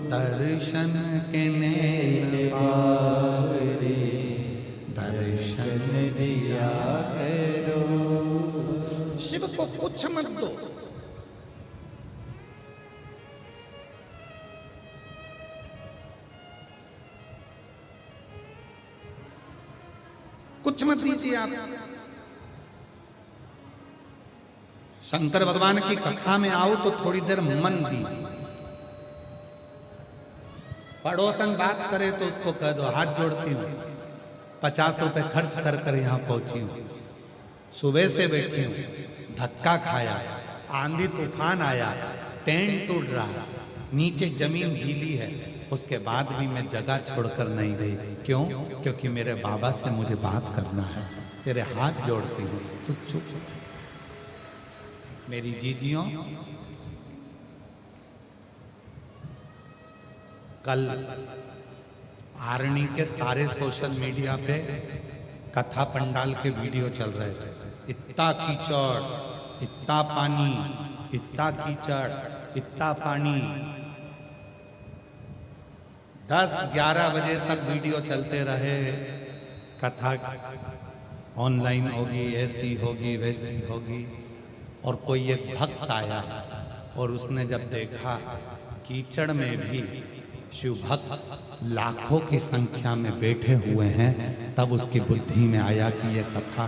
दर्शन के नैन बावरे, दर्शन दिया करो। शिव को कुछ मत दो, कुछ मत दीजिए आप। शंकर भगवान की कथा में आओ तो थोड़ी देर मन दीजिए। पड़ोसन बात करे तो उसको कह दो हाथ जोड़ती हूँ, 50 रुपए खर्च कर कर यहाँ पहुंची हूँ, सुबह से बैठी हूँ, धक्का खाया, आंधी तूफान आया, टेंट टूट रहा, नीचे जमीन गीली है, उसके बाद भी मैं जगह छोड़कर नहीं गई। क्यों? क्योंकि मेरे बाबा से मुझे बात करना है। तेरे हाथ जोड़ती हूँ, तू चुप। मेरी जीजियों, कल आरणी के सारे सोशल मीडिया पे कथा पंडाल के वीडियो चल रहे थे। इतना कीचड़, इतना पानी, इतना कीचड़, इतना पानी। 10-11 बजे तक वीडियो चलते रहे। कथा ऑनलाइन होगी, ऐसी होगी, वैसी होगी। और कोई एक भक्त आया और उसने जब देखा कीचड़ में भी शिव भक्त लाखों की संख्या में बैठे हुए हैं, तब उसकी बुद्धि में आया कि ये कथा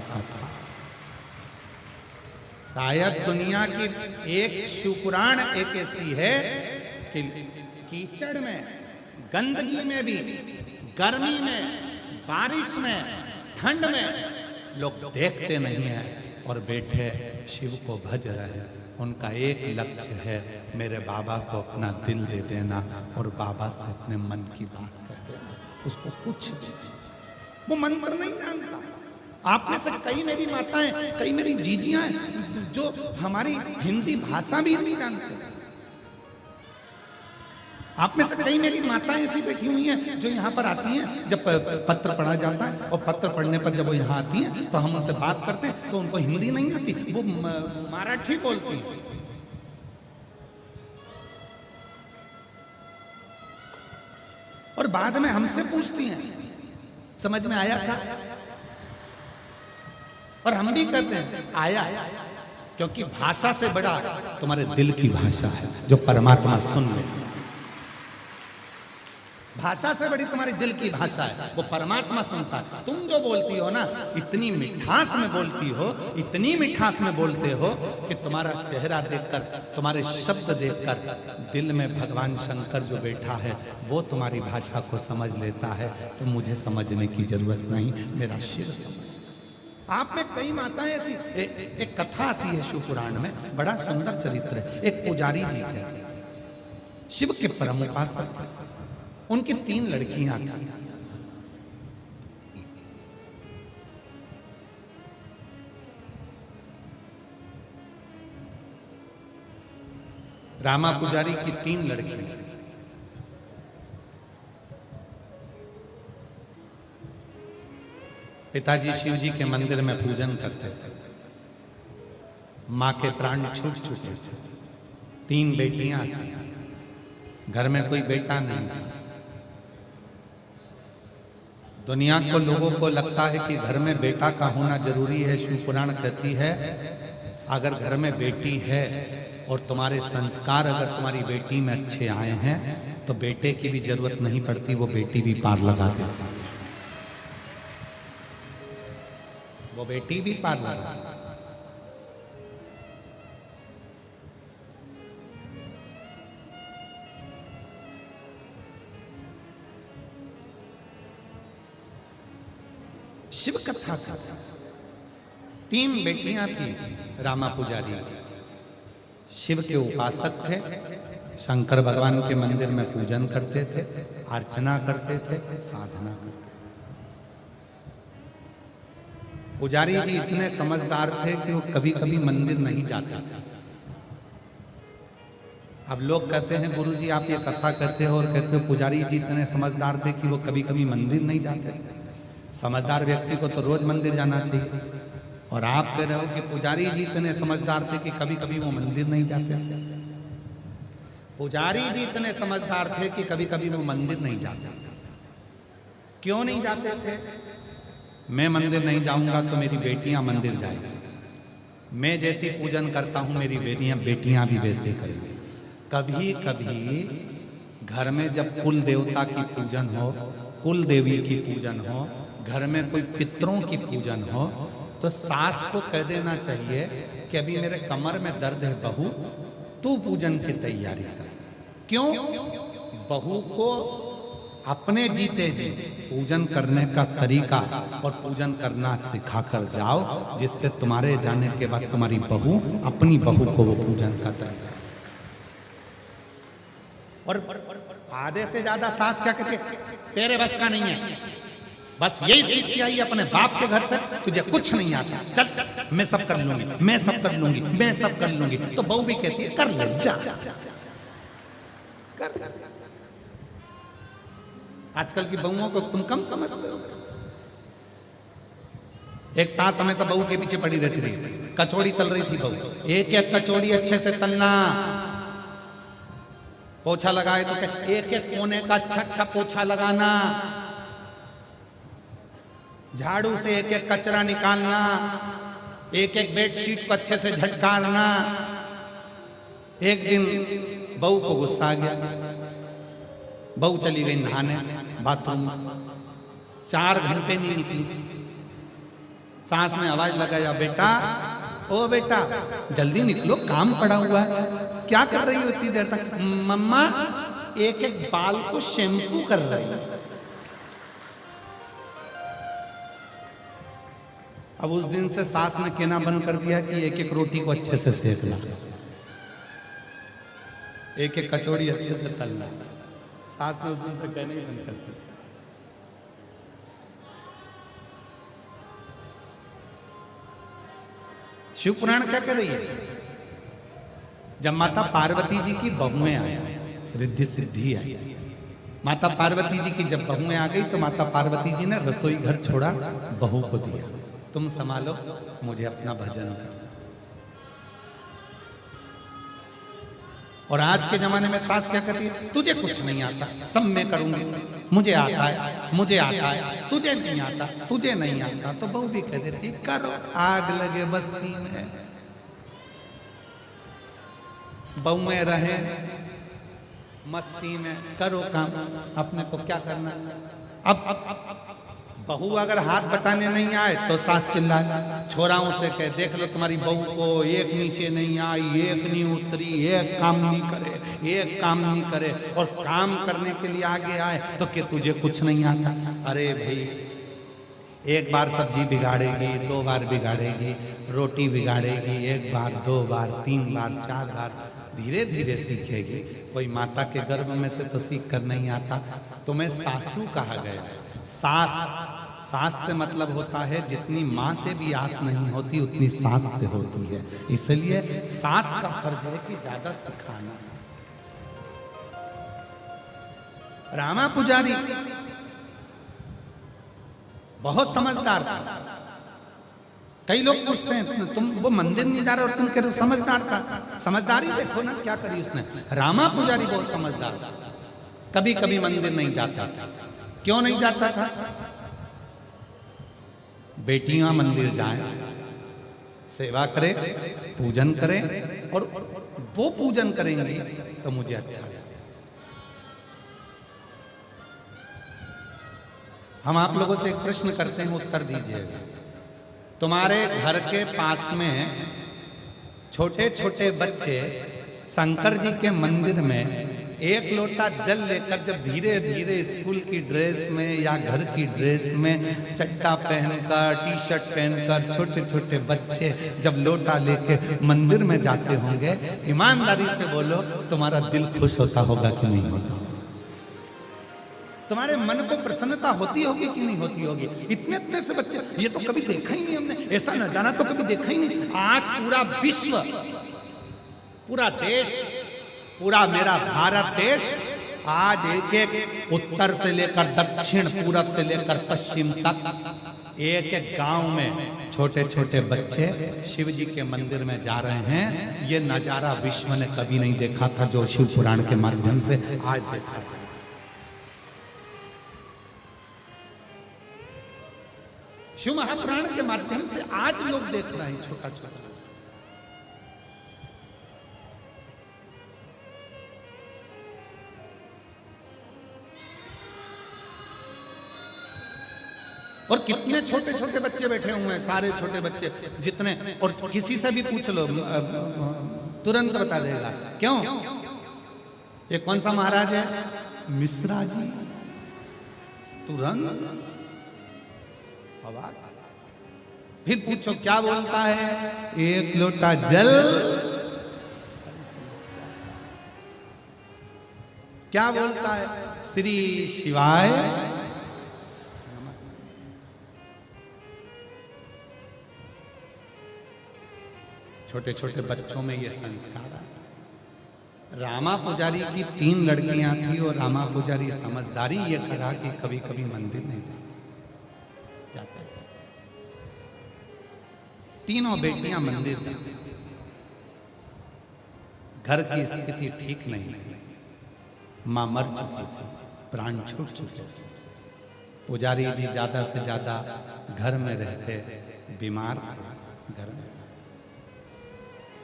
शायद दुनिया की एक शिवपुराण एक ऐसी है कि कीचड़ में, गंदगी में भी, गर्मी में, बारिश में, ठंड में लोग देखते नहीं हैं और बैठे शिव को भज रहे हैं। उनका एक लक्ष्य है, मेरे बाबा को अपना दिल दे देना और बाबा से अपने मन की बात कर देना। उसको कुछ वो मंत्र नहीं जानता। आप में से कई मेरी माताएं, कई मेरी जीजियां हैं जो हमारी हिंदी भाषा भी नहीं जानते। आप में से कई मेरी माताएं ऐसी बैठी हुई हैं जो यहाँ पर आती हैं, जब पत्र पढ़ा जाता है और पत्र पढ़ने पर जब वो यहाँ आती हैं तो हम उनसे बात करते हैं तो उनको हिंदी नहीं आती, वो मराठी बोलती हैं। और बाद में हमसे पूछती हैं समझ में आया था, और हम भी कहते हैं आया, क्योंकि भाषा से बड़ा तुम्हारे दिल की भाषा है जो परमात्मा सुन ले। भाषा से बड़ी तुम्हारी दिल की भाषा है, वो परमात्मा सुनता है। तुम जो बोलती हो ना, इतनी मिठास में बोलती हो, इतनी मिठास में बोलते हो कि तुम्हारा चेहरा देखकर, तुम्हारे शब्द देखकर दिल में भगवान शंकर जो बैठा है वो तुम्हारी भाषा को समझ लेता है। तो मुझे समझने की जरूरत नहीं, मेरा शिव समझ। आप में कई माताएं ऐसी एक कथा आती है शिव पुराण में, बड़ा सुंदर चरित्र है। एक पुजारी जी थे, शिव के परम उपासक थे। उनकी 3 लड़कियां थी। रामा पुजारी की 3 लड़कियां। पिताजी शिव जी के मंदिर में पूजन करते थे। मां के प्राण छूट चुके थे। 3 बेटियां थी, घर में कोई बेटा नहीं था। दुनिया को लोगों को लगता है कि घर में बेटा का होना जरूरी है। शिव पुराण कहती है अगर घर में बेटी है और तुम्हारे संस्कार अगर तुम्हारी बेटी में अच्छे आए हैं तो बेटे की भी जरूरत नहीं पड़ती, वो बेटी भी पार लगा देती है। वो बेटी भी पार लगा। शिव कथा का 3 बेटियां थी। रामा पुजारी शिव के उपासक थे, शंकर भगवान के मंदिर में पूजन करते थे, अर्चना करते थे, साधना करते थे। पुजारी जी इतने समझदार थे कि वो कभी कभी मंदिर नहीं जाते थे। अब लोग कहते हैं गुरुजी आप ये कथा कहते हो और कहते हो पुजारी जी इतने समझदार थे कि वो कभी कभी मंदिर नहीं जाते थे। समझदार व्यक्ति को तो रोज मंदिर जाना चाहिए, और आप कह रहे हो कि पुजारी जी इतने समझदार थे कि कभी कभी वो मंदिर नहीं जाते थे। पुजारी जी इतने समझदार थे कि कभी कभी वो मंदिर नहीं जाते थे। क्यों नहीं जाते थे? मैं मंदिर नहीं जाऊंगा तो मेरी बेटियां मंदिर जाएंगी। मैं जैसी पूजन करता हूं मेरी बेटियां भी वैसे करेंगी। कभी कभी घर में जब कुल देवता की पूजन हो, कुल देवी की पूजन हो, घर में कोई पितरों की पूजन हो, तो सास को कह देना चाहिए कि अभी मेरे कमर में दर्द है बहू, तू पूजन की तैयारी कर। क्यों? बहू को अपने जीते जी पूजन करने का तरीका और पूजन करना सिखाकर जाओ, जिससे तुम्हारे जाने के बाद तुम्हारी बहू अपनी बहू को वो पूजन का तरीका। और आधे से ज्यादा सास क्या कहती है, तेरे बस का नहीं है, बस यही सीख के आई अपने बाप के घर से, तुझे कुछ नहीं आता, चल मैं सब कर लूंगी, मैं सब कर लूंगी, मैं सब कर लूंगी। तो बहू भी कहती है कर ले, जा कर। आजकल की बहुओं को तुम कम समझते हो। एक सास हमेशा बहू के पीछे पड़ी रहती रही, कचौड़ी तल रही थी बहू, एक एक कचौड़ी अच्छे से तलना, पोछा लगाए तो एक एक कोने का अच्छा अच्छा पोछा लगाना, झाड़ू से एक एक कचरा निकालना, एक एक बेडशीट को अच्छे से झटकारना। एक दिन बहू को गुस्सा आ गया, बहू चली गई नहाने बाथरूम में, 4 घंटे नहीं निकली। सास ने आवाज लगाया, बेटा ओ बेटा जल्दी निकलो, काम पड़ा हुआ है। क्या कर रही हो इतनी देर तक? मम्मा एक एक बाल को शैम्पू कर रही है। अब उस दिन से सास ने कहना बंद कर दिया कि एक एक रोटी को अच्छे से सेकना, एक एक कचौड़ी अच्छे से तलना। सास ने उस दिन से कहने ही बंद कर दिया। शिव पुराण क्या कर रही है? जब माता पार्वती जी की बहुएं आई, रिद्धि सिद्धि आई, माता पार्वती जी की जब बहुएं आ गई तो माता पार्वती जी ने रसोई घर छोड़ा, बहू को दिया, तुम संभालो, मुझे अपना भजन करना। और आज के जमाने में सास क्या कहती है, तुझे कुछ नहीं आता, सब मैं करूंगी, मुझे आता है, मुझे आता है, तुझे नहीं आता, तुझे नहीं आता। तो बहू भी कह देती करो, आग लगे बस्ती में, बहुएं रहे मस्ती में, करो काम, अपने को क्या करना। अब बहू अगर हाथ बटाने नहीं आए तो सास चिल्लाए, छोराओं से कहे देख लो तुम्हारी बहू को, एक नीचे नहीं आई, एक नहीं उतरी, एक काम नहीं करे, एक काम नहीं करे, और काम करने के लिए आगे आए तो कि तुझे कुछ नहीं आता। अरे भाई एक बार सब्जी बिगाड़ेगी, 2 बार बिगाड़ेगी, रोटी बिगाड़ेगी, 1 बार, 2 बार, 3 बार, 4 बार, धीरे धीरे सीखेगी। कोई माता के गर्भ में से तो सीख कर नहीं आता। तुम्हें सासू कहा गया है। सास से मतलब होता है जितनी माँ से भी आस नहीं होती उतनी सास से होती है। इसलिए सास का फर्ज है कि ज्यादा सिखाना। रामा पुजारी बहुत समझदार था। कई लोग पूछते हैं तुम वो मंदिर नहीं जा रहे और तुम कह रहे हो समझदार था। समझदारी देखो ना क्या करी उसने। रामा पुजारी बहुत समझदार था। कभी कभी मंदिर नहीं जाता था। क्यों नहीं जाता था? बेटियां मंदिर जाएं, सेवा करें, पूजन करें, और वो पूजन करेंगे तो मुझे अच्छा लगेगा। हम आप लोगों से एक प्रश्न करते हैं, उत्तर दीजिएगा। तुम्हारे घर के पास में छोटे छोटे बच्चे शंकर जी के मंदिर में 1 लोटा जल लेकर जब धीरे धीरे स्कूल की ड्रेस में या घर की ड्रेस में चड्डा पहनकर, टी-शर्ट पहनकर छोटे छोटे बच्चे जब लोटा लेके मंदिर में जाते होंगे, ईमानदारी से बोलो तुम्हारा दिल खुश होता होगा कि नहीं होता? तुम्हारे मन को प्रसन्नता होती होगी कि नहीं होती होगी? इतने इतने से बच्चे, ये तो कभी देखा ही नहीं हमने, ऐसा नजारा तो कभी देखा ही नहीं। आज पूरा विश्व, पूरा देश, पूरा मेरा भारत देश आज एक एक उत्तर से लेकर दक्षिण, पूरब से लेकर पश्चिम तक एक एक गांव में छोटे छोटे बच्चे शिव जी के मंदिर में जा रहे हैं। ये नजारा विश्व ने कभी नहीं देखा था, जो शिव पुराण के माध्यम से आज देखा था। शिव महापुराण के माध्यम से आज लोग देख रहे हैं छोटा छोटा। और कितने छोटे छोटे बच्चे बैठे हुए हैं, सारे छोटे बच्चे जितने, और किसी से भी पूछ लो तुरंत बता देगा। क्यों? ये कौन सा महाराज है? मिश्रा जी। तुरंत अवाक। फिर पूछो क्या बोलता है? 1 लोटा जल। क्या बोलता है? श्री शिवाय नमस्ते। छोटे छोटे बच्चों में ये संस्कार है। रामा पुजारी की 3 लड़कियां थी और रामा पुजारी समझदारी ये करा कि कभी कभी मंदिर नहीं जाता। तीनों बेटियां मंदिर जाती। घर की स्थिति ठीक नहीं थी। मां मर चुकी थी, प्राण छूट चुके थे। पुजारी जी ज्यादा से ज्यादा घर में रहते, बीमार थे, घर में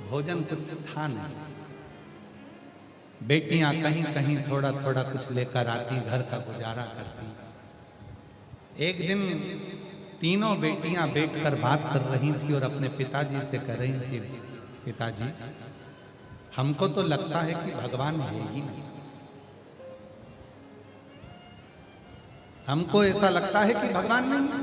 भोजन कुछ था नहीं। बेटियां कहीं कहीं थोड़ा थोड़ा कुछ लेकर आती, घर का गुजारा करती। एक दिन तीनों बेटियां बैठकर बात कर रही थी और अपने पिताजी से कह रही थी, पिताजी हमको तो लगता है कि भगवान है ही नहीं। हमको ऐसा लगता है कि भगवान नहीं है।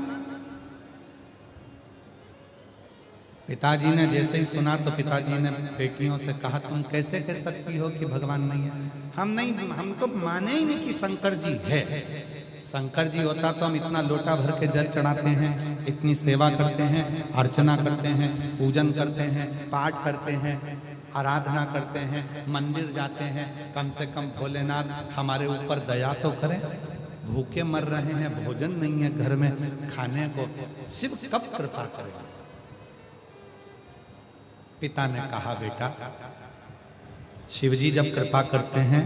पिताजी ने जैसे ही सुना तो पिताजी ने बेटियों से कहा, तुम कैसे कह सकती हो कि भगवान नहीं है? हम तो माने ही नहीं कि शंकर जी है। शंकर जी होता तो हम इतना लोटा भर के जल चढ़ाते हैं, इतनी सेवा करते हैं, अर्चना करते हैं, पूजन करते हैं, पाठ करते हैं, आराधना करते हैं, मंदिर जाते हैं। कम से कम भोलेनाथ हमारे ऊपर दया तो करें। भूखे मर रहे हैं, भोजन नहीं है घर में खाने को, शिव कब कृपा करें? पिता ने कहा, बेटा शिवजी जब कृपा करते हैं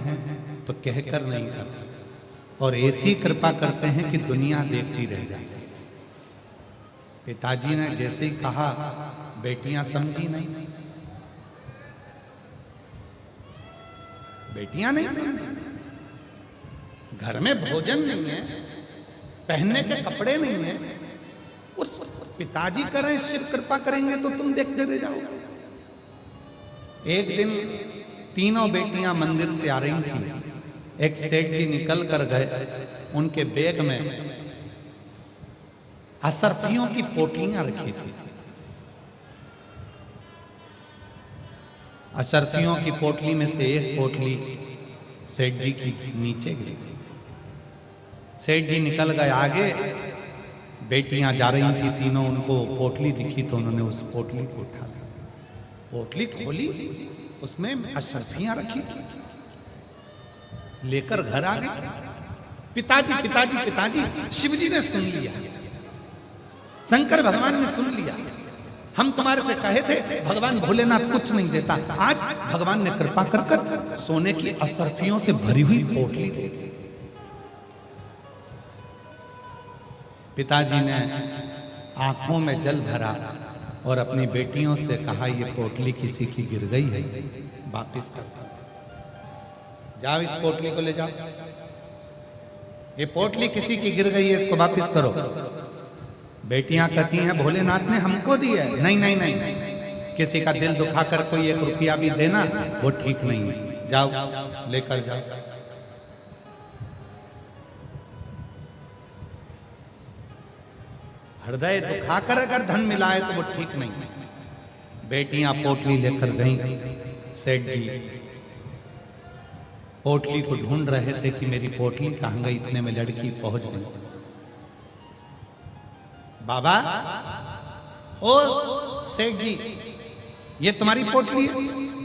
तो कहकर नहीं करते, और ऐसी कृपा करते हैं कि दुनिया देखती रह जाती है। पिताजी ने जैसे ही कहा, बेटियां समझी नहीं। बेटियां नहीं समझी। घर में भोजन नहीं है, पहनने के कपड़े नहीं है, और पिताजी करें शिव कृपा करेंगे तो तुम देखते रह जाओगे। एक दिन तीनों बेटियां मंदिर से आ रही थी। एक सेठ जी निकल कर गए, उनके बैग में असरफियों की पोटलियां रखी थी। असरफियों की पोटली में से एक पोटली सेठ जी की नीचे गिरी थी। सेठ जी निकल गए आगे, बेटियां जा रही थी तीनों, उनको पोटली दिखी तो उन्होंने उस पोटली को उठा लिया। पोटली खोली, उसमें अशरफियां रखी थी, लेकर घर आ गए। पिताजी पिताजी पिताजी, शिवजी ने सुन लिया, शंकर भगवान ने सुन लिया, हम तुम्हारे से कहे थे भगवान भोलेनाथ कुछ नहीं देता, आज भगवान ने कृपा कर कर सोने की असरफियों से भरी हुई पोटली दे दी। पिताजी ने आंखों में जल भरा और अपनी बेटियों से कहा, ये पोटली किसी की गिर गई है, वापिस कर जाओ, इस पोटली को ले जाओ, ये पोटली किसी की गिर गई है, इसको वापिस करो। बेटियां कहती हैं भोलेनाथ ने हमको दी है। नहीं नहीं नहीं, किसी का दिल दुखाकर कोई 1 रुपया भी देना वो ठीक नहीं है, जाओ लेकर जाओ। हृदय दुखाकर अगर धन मिला है तो वो ठीक नहीं है। बेटियां पोटली लेकर गईं। सेठ जी पोटली को ढूंढ रहे थे कि मेरी पोटली कहां गई, इतने में लड़की पहुंच गई। बाबा, ओ सेठ जी, ये तुम्हारी पोटली है?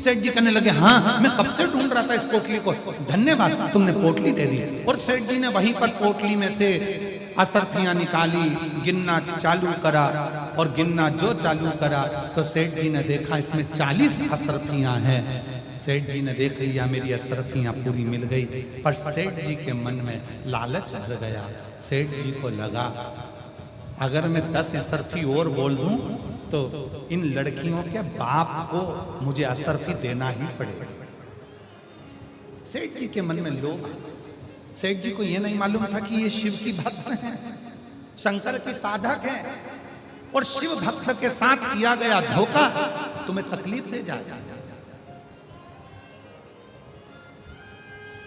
सेठ जी कहने लगे, हाँ मैं कब से ढूंढ रहा था इस पोटली को, धन्यवाद तुमने पोटली दे दी। और सेठ जी ने वहीं पर पोटली में से असरफियां निकाली, गिनना चालू करा, और गिनना जो चालू करा तो सेठ जी ने देखा इसमें 40 असरफियां हैं। सेठ जी ने देख लिया मेरी असरफियां पूरी मिल गई, पर सेठ जी के मन में लालच भर गया। सेठ जी को लगा अगर मैं 10 असरफी और बोल दूं तो इन लड़कियों के बाप को मुझे असरफी देना ही पड़ेगा। सेठ जी के मन में लोभ। सेठ जी को यह नहीं मालूम था कि ये शिव की भक्त हैं, शंकर की साधक हैं, और शिव भक्त के साथ किया गया धोखा तुम्हें तकलीफ दे जाएगा।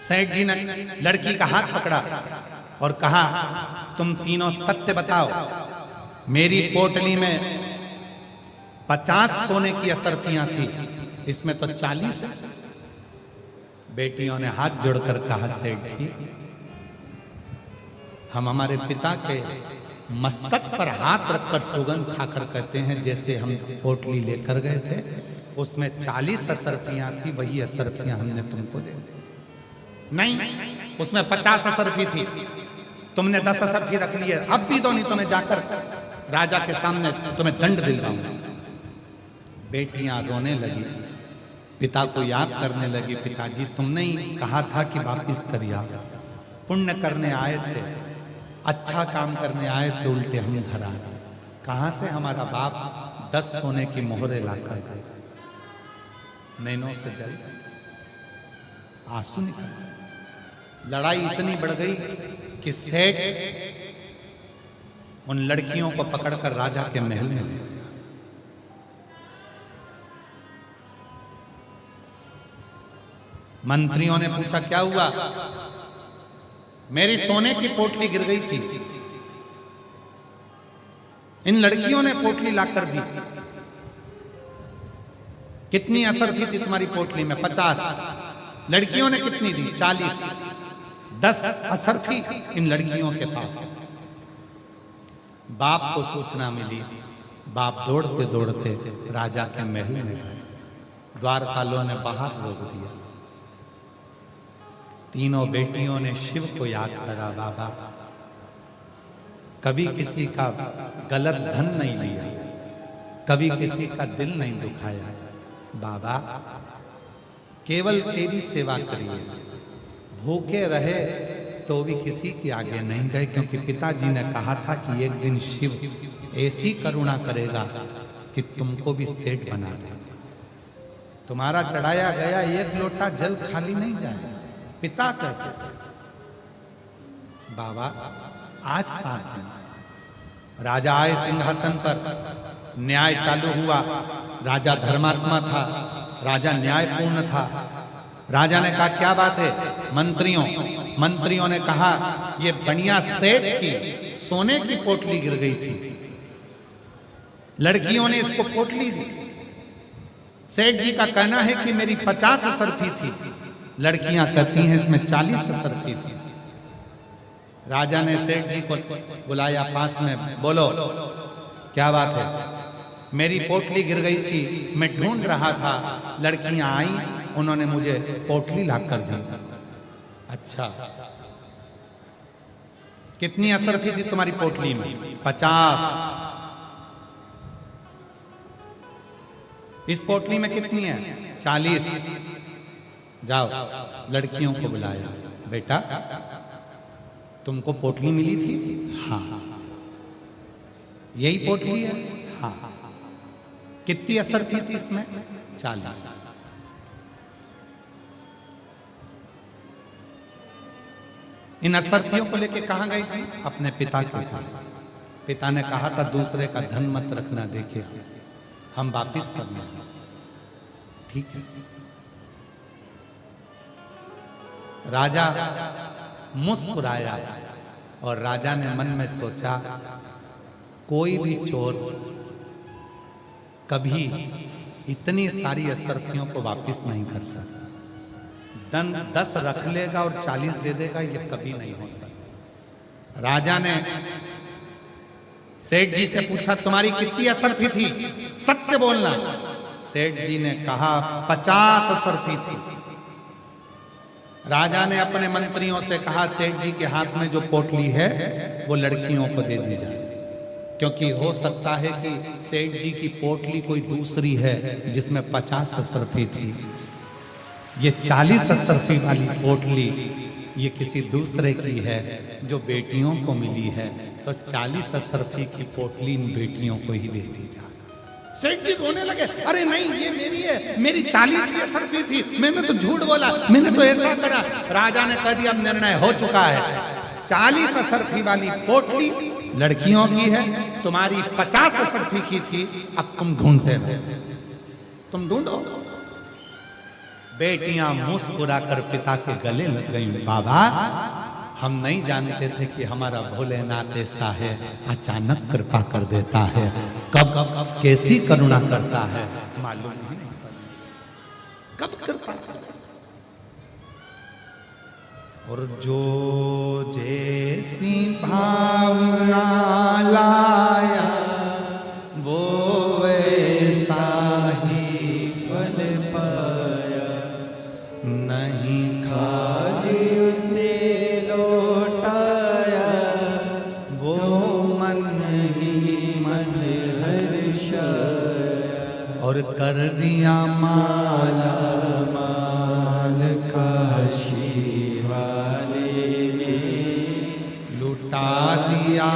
सेठ जी ने लड़की का हाथ पकड़ा और कहा, तुम तीनों सत्य बताओ, मेरी पोटली में 50 सोने की असरफियां थी, इसमें तो 40 है। बेटियों ने हाथ जोड़कर कहा, सेठ जी हम हमारे पिता के मस्तक पर हाथ रखकर सौगंध खाकर कहते हैं, जैसे हम पोटली लेकर गए थे उसमें 40 असरफियां थी, वही असरफियां हमने तुमको दे दी। नहीं, उसमें 50 असरफी थी, तुमने 10 असरफी रख ली है, अब भी दो, नहीं तो मैं जाकर राजा के सामने तुम्हें दंड दिलवाऊंगा। बेटियां रोने लगी, पिता को याद करने लगी, पिताजी तुमने ही कहा था कि वापिस करिया, पुण्य करने आए थे, अच्छा काम करने आए थे, उल्टे हम धरा गए। कहां से हमारा बाप 10 सोने की मोहरे लाकर दे? नैनों से जल आंसू निकल। लड़ाई इतनी बढ़ गई कि सेठ उन लड़कियों को पकड़कर राजा के महल में ले गया। मंत्रियों ने पूछा, क्या हुआ? मेरी सोने की पोटली गिर गई थी, इन लड़कियों ने पोटली लाकर दी। कितनी असरफी थी तुम्हारी पोटली में? 50। लड़कियों ने कितनी दी? 40। 10 असरफी इन लड़कियों के पास। बाप को सूचना मिली, बाप दौड़ते दौड़ते राजा के महल में गए। द्वारपालों ने बाहर रोक दिया। तीनों बेटियों ने शिव को याद करा, बाबा कभी किसी का गलत धन नहीं लिया, कभी किसी का दिल नहीं दुखाया, बाबा केवल तेरी सेवा करिए। भूखे रहे तो भी किसी के आगे नहीं गए, क्योंकि पिताजी ने कहा था कि एक दिन शिव ऐसी करुणा करेगा कि तुमको भी सेठ बना देगा। तुम्हारा चढ़ाया गया 1 लोटा जल खाली नहीं जाएगा। पिता कहते थे, बाबा आज 7 दिन। राजा आए सिंहासन पर, न्याय चालू हुआ। राजा धर्मात्मा था, राजा न्यायपूर्ण था। राजा ने कहा, क्या बात है मंत्रियों, मंत्रियों ने कहा ये बनिया सेठ की सोने की पोटली गिर गई थी, लड़कियों ने इसको पोटली दी। सेठ जी का कहना है कि मेरी 50 असरफी थी, लड़कियां कहती हैं इसमें 40 असरफी थी। राजा ने सेठ जी को बुलाया पास में, बोलो क्या बात है? मेरी पोटली गिर गई थी, मैं ढूंढ रहा था, लड़कियां आई, उन्होंने मुझे पोटली ला कर दी। अच्छा, कितनी असरफी थी तुम्हारी पोटली में? 50। इस पोटली में कितनी है? 40। जाओ लड़कियों को बुलाया, बेटा तुमको पोटली मिली थी? हाँ। यही पोटली है? हाँ। कितनी असरफी थी इसमें? 40। इन असरफियों को लेके कहां गई थी? अपने पिता के पास। पिता ने कहा था दूसरे का धन मत रखना, देखिए हम वापिस करना है। ठीक है। राजा मुस्कुराया और राजा ने मन में सोचा कोई भी चोर कभी इतनी सारी असरफियों को वापस नहीं कर सकता। 10 रख लेगा और 40 दे देगा, ये कभी नहीं हो सकता। राजा ने सेठ जी से पूछा तुम्हारी कितनी असरफी थी? सत्य बोलना। सेठ जी ने कहा 50 असरफी थी। राजा ने अपने मंत्रियों से कहा सेठ जी के हाथ में जो पोटली है वो लड़कियों को दे दी जाए, क्योंकि हो सकता है कि सेठ जी की पोटली कोई दूसरी है जिसमें 50 असरफी थी। ये 40 असरफी वाली पोटली ये किसी दूसरे की है जो बेटियों को मिली है, तो 40 असरफी की पोटली इन बेटियों को ही दे दी जाए। सेठ जी रोने लगे, अरे नहीं ये मेरी है, मेरी 40 ही असरफी थी, मैंने तो झूठ बोला, मैंने तो ऐसा करा। राजा ने कह दिया अब निर्णय हो चुका है, 40 असरफी वाली पोटली लड़कियों की है, तुम्हारी 50 असरफी की थी, अब तुम ढूंढते रहो, तुम ढूंढो। बेटियां मुस्कुराकर पिता के गले लग गईं, बाबा हम नहीं जानते थे कि हमारा भोलेनाथ ऐसा है, अचानक कृपा कर देता है, कब कैसी करुणा करता है मालूम ही नहीं, कब कृपा। और जो जैसी भावना लाया वो वैसा ही फल पाया, नहीं खाली उसे लौटाया वो मन ही मन हर्षाया, और कर दिया माला माल काशी वाले ने, लुटा दिया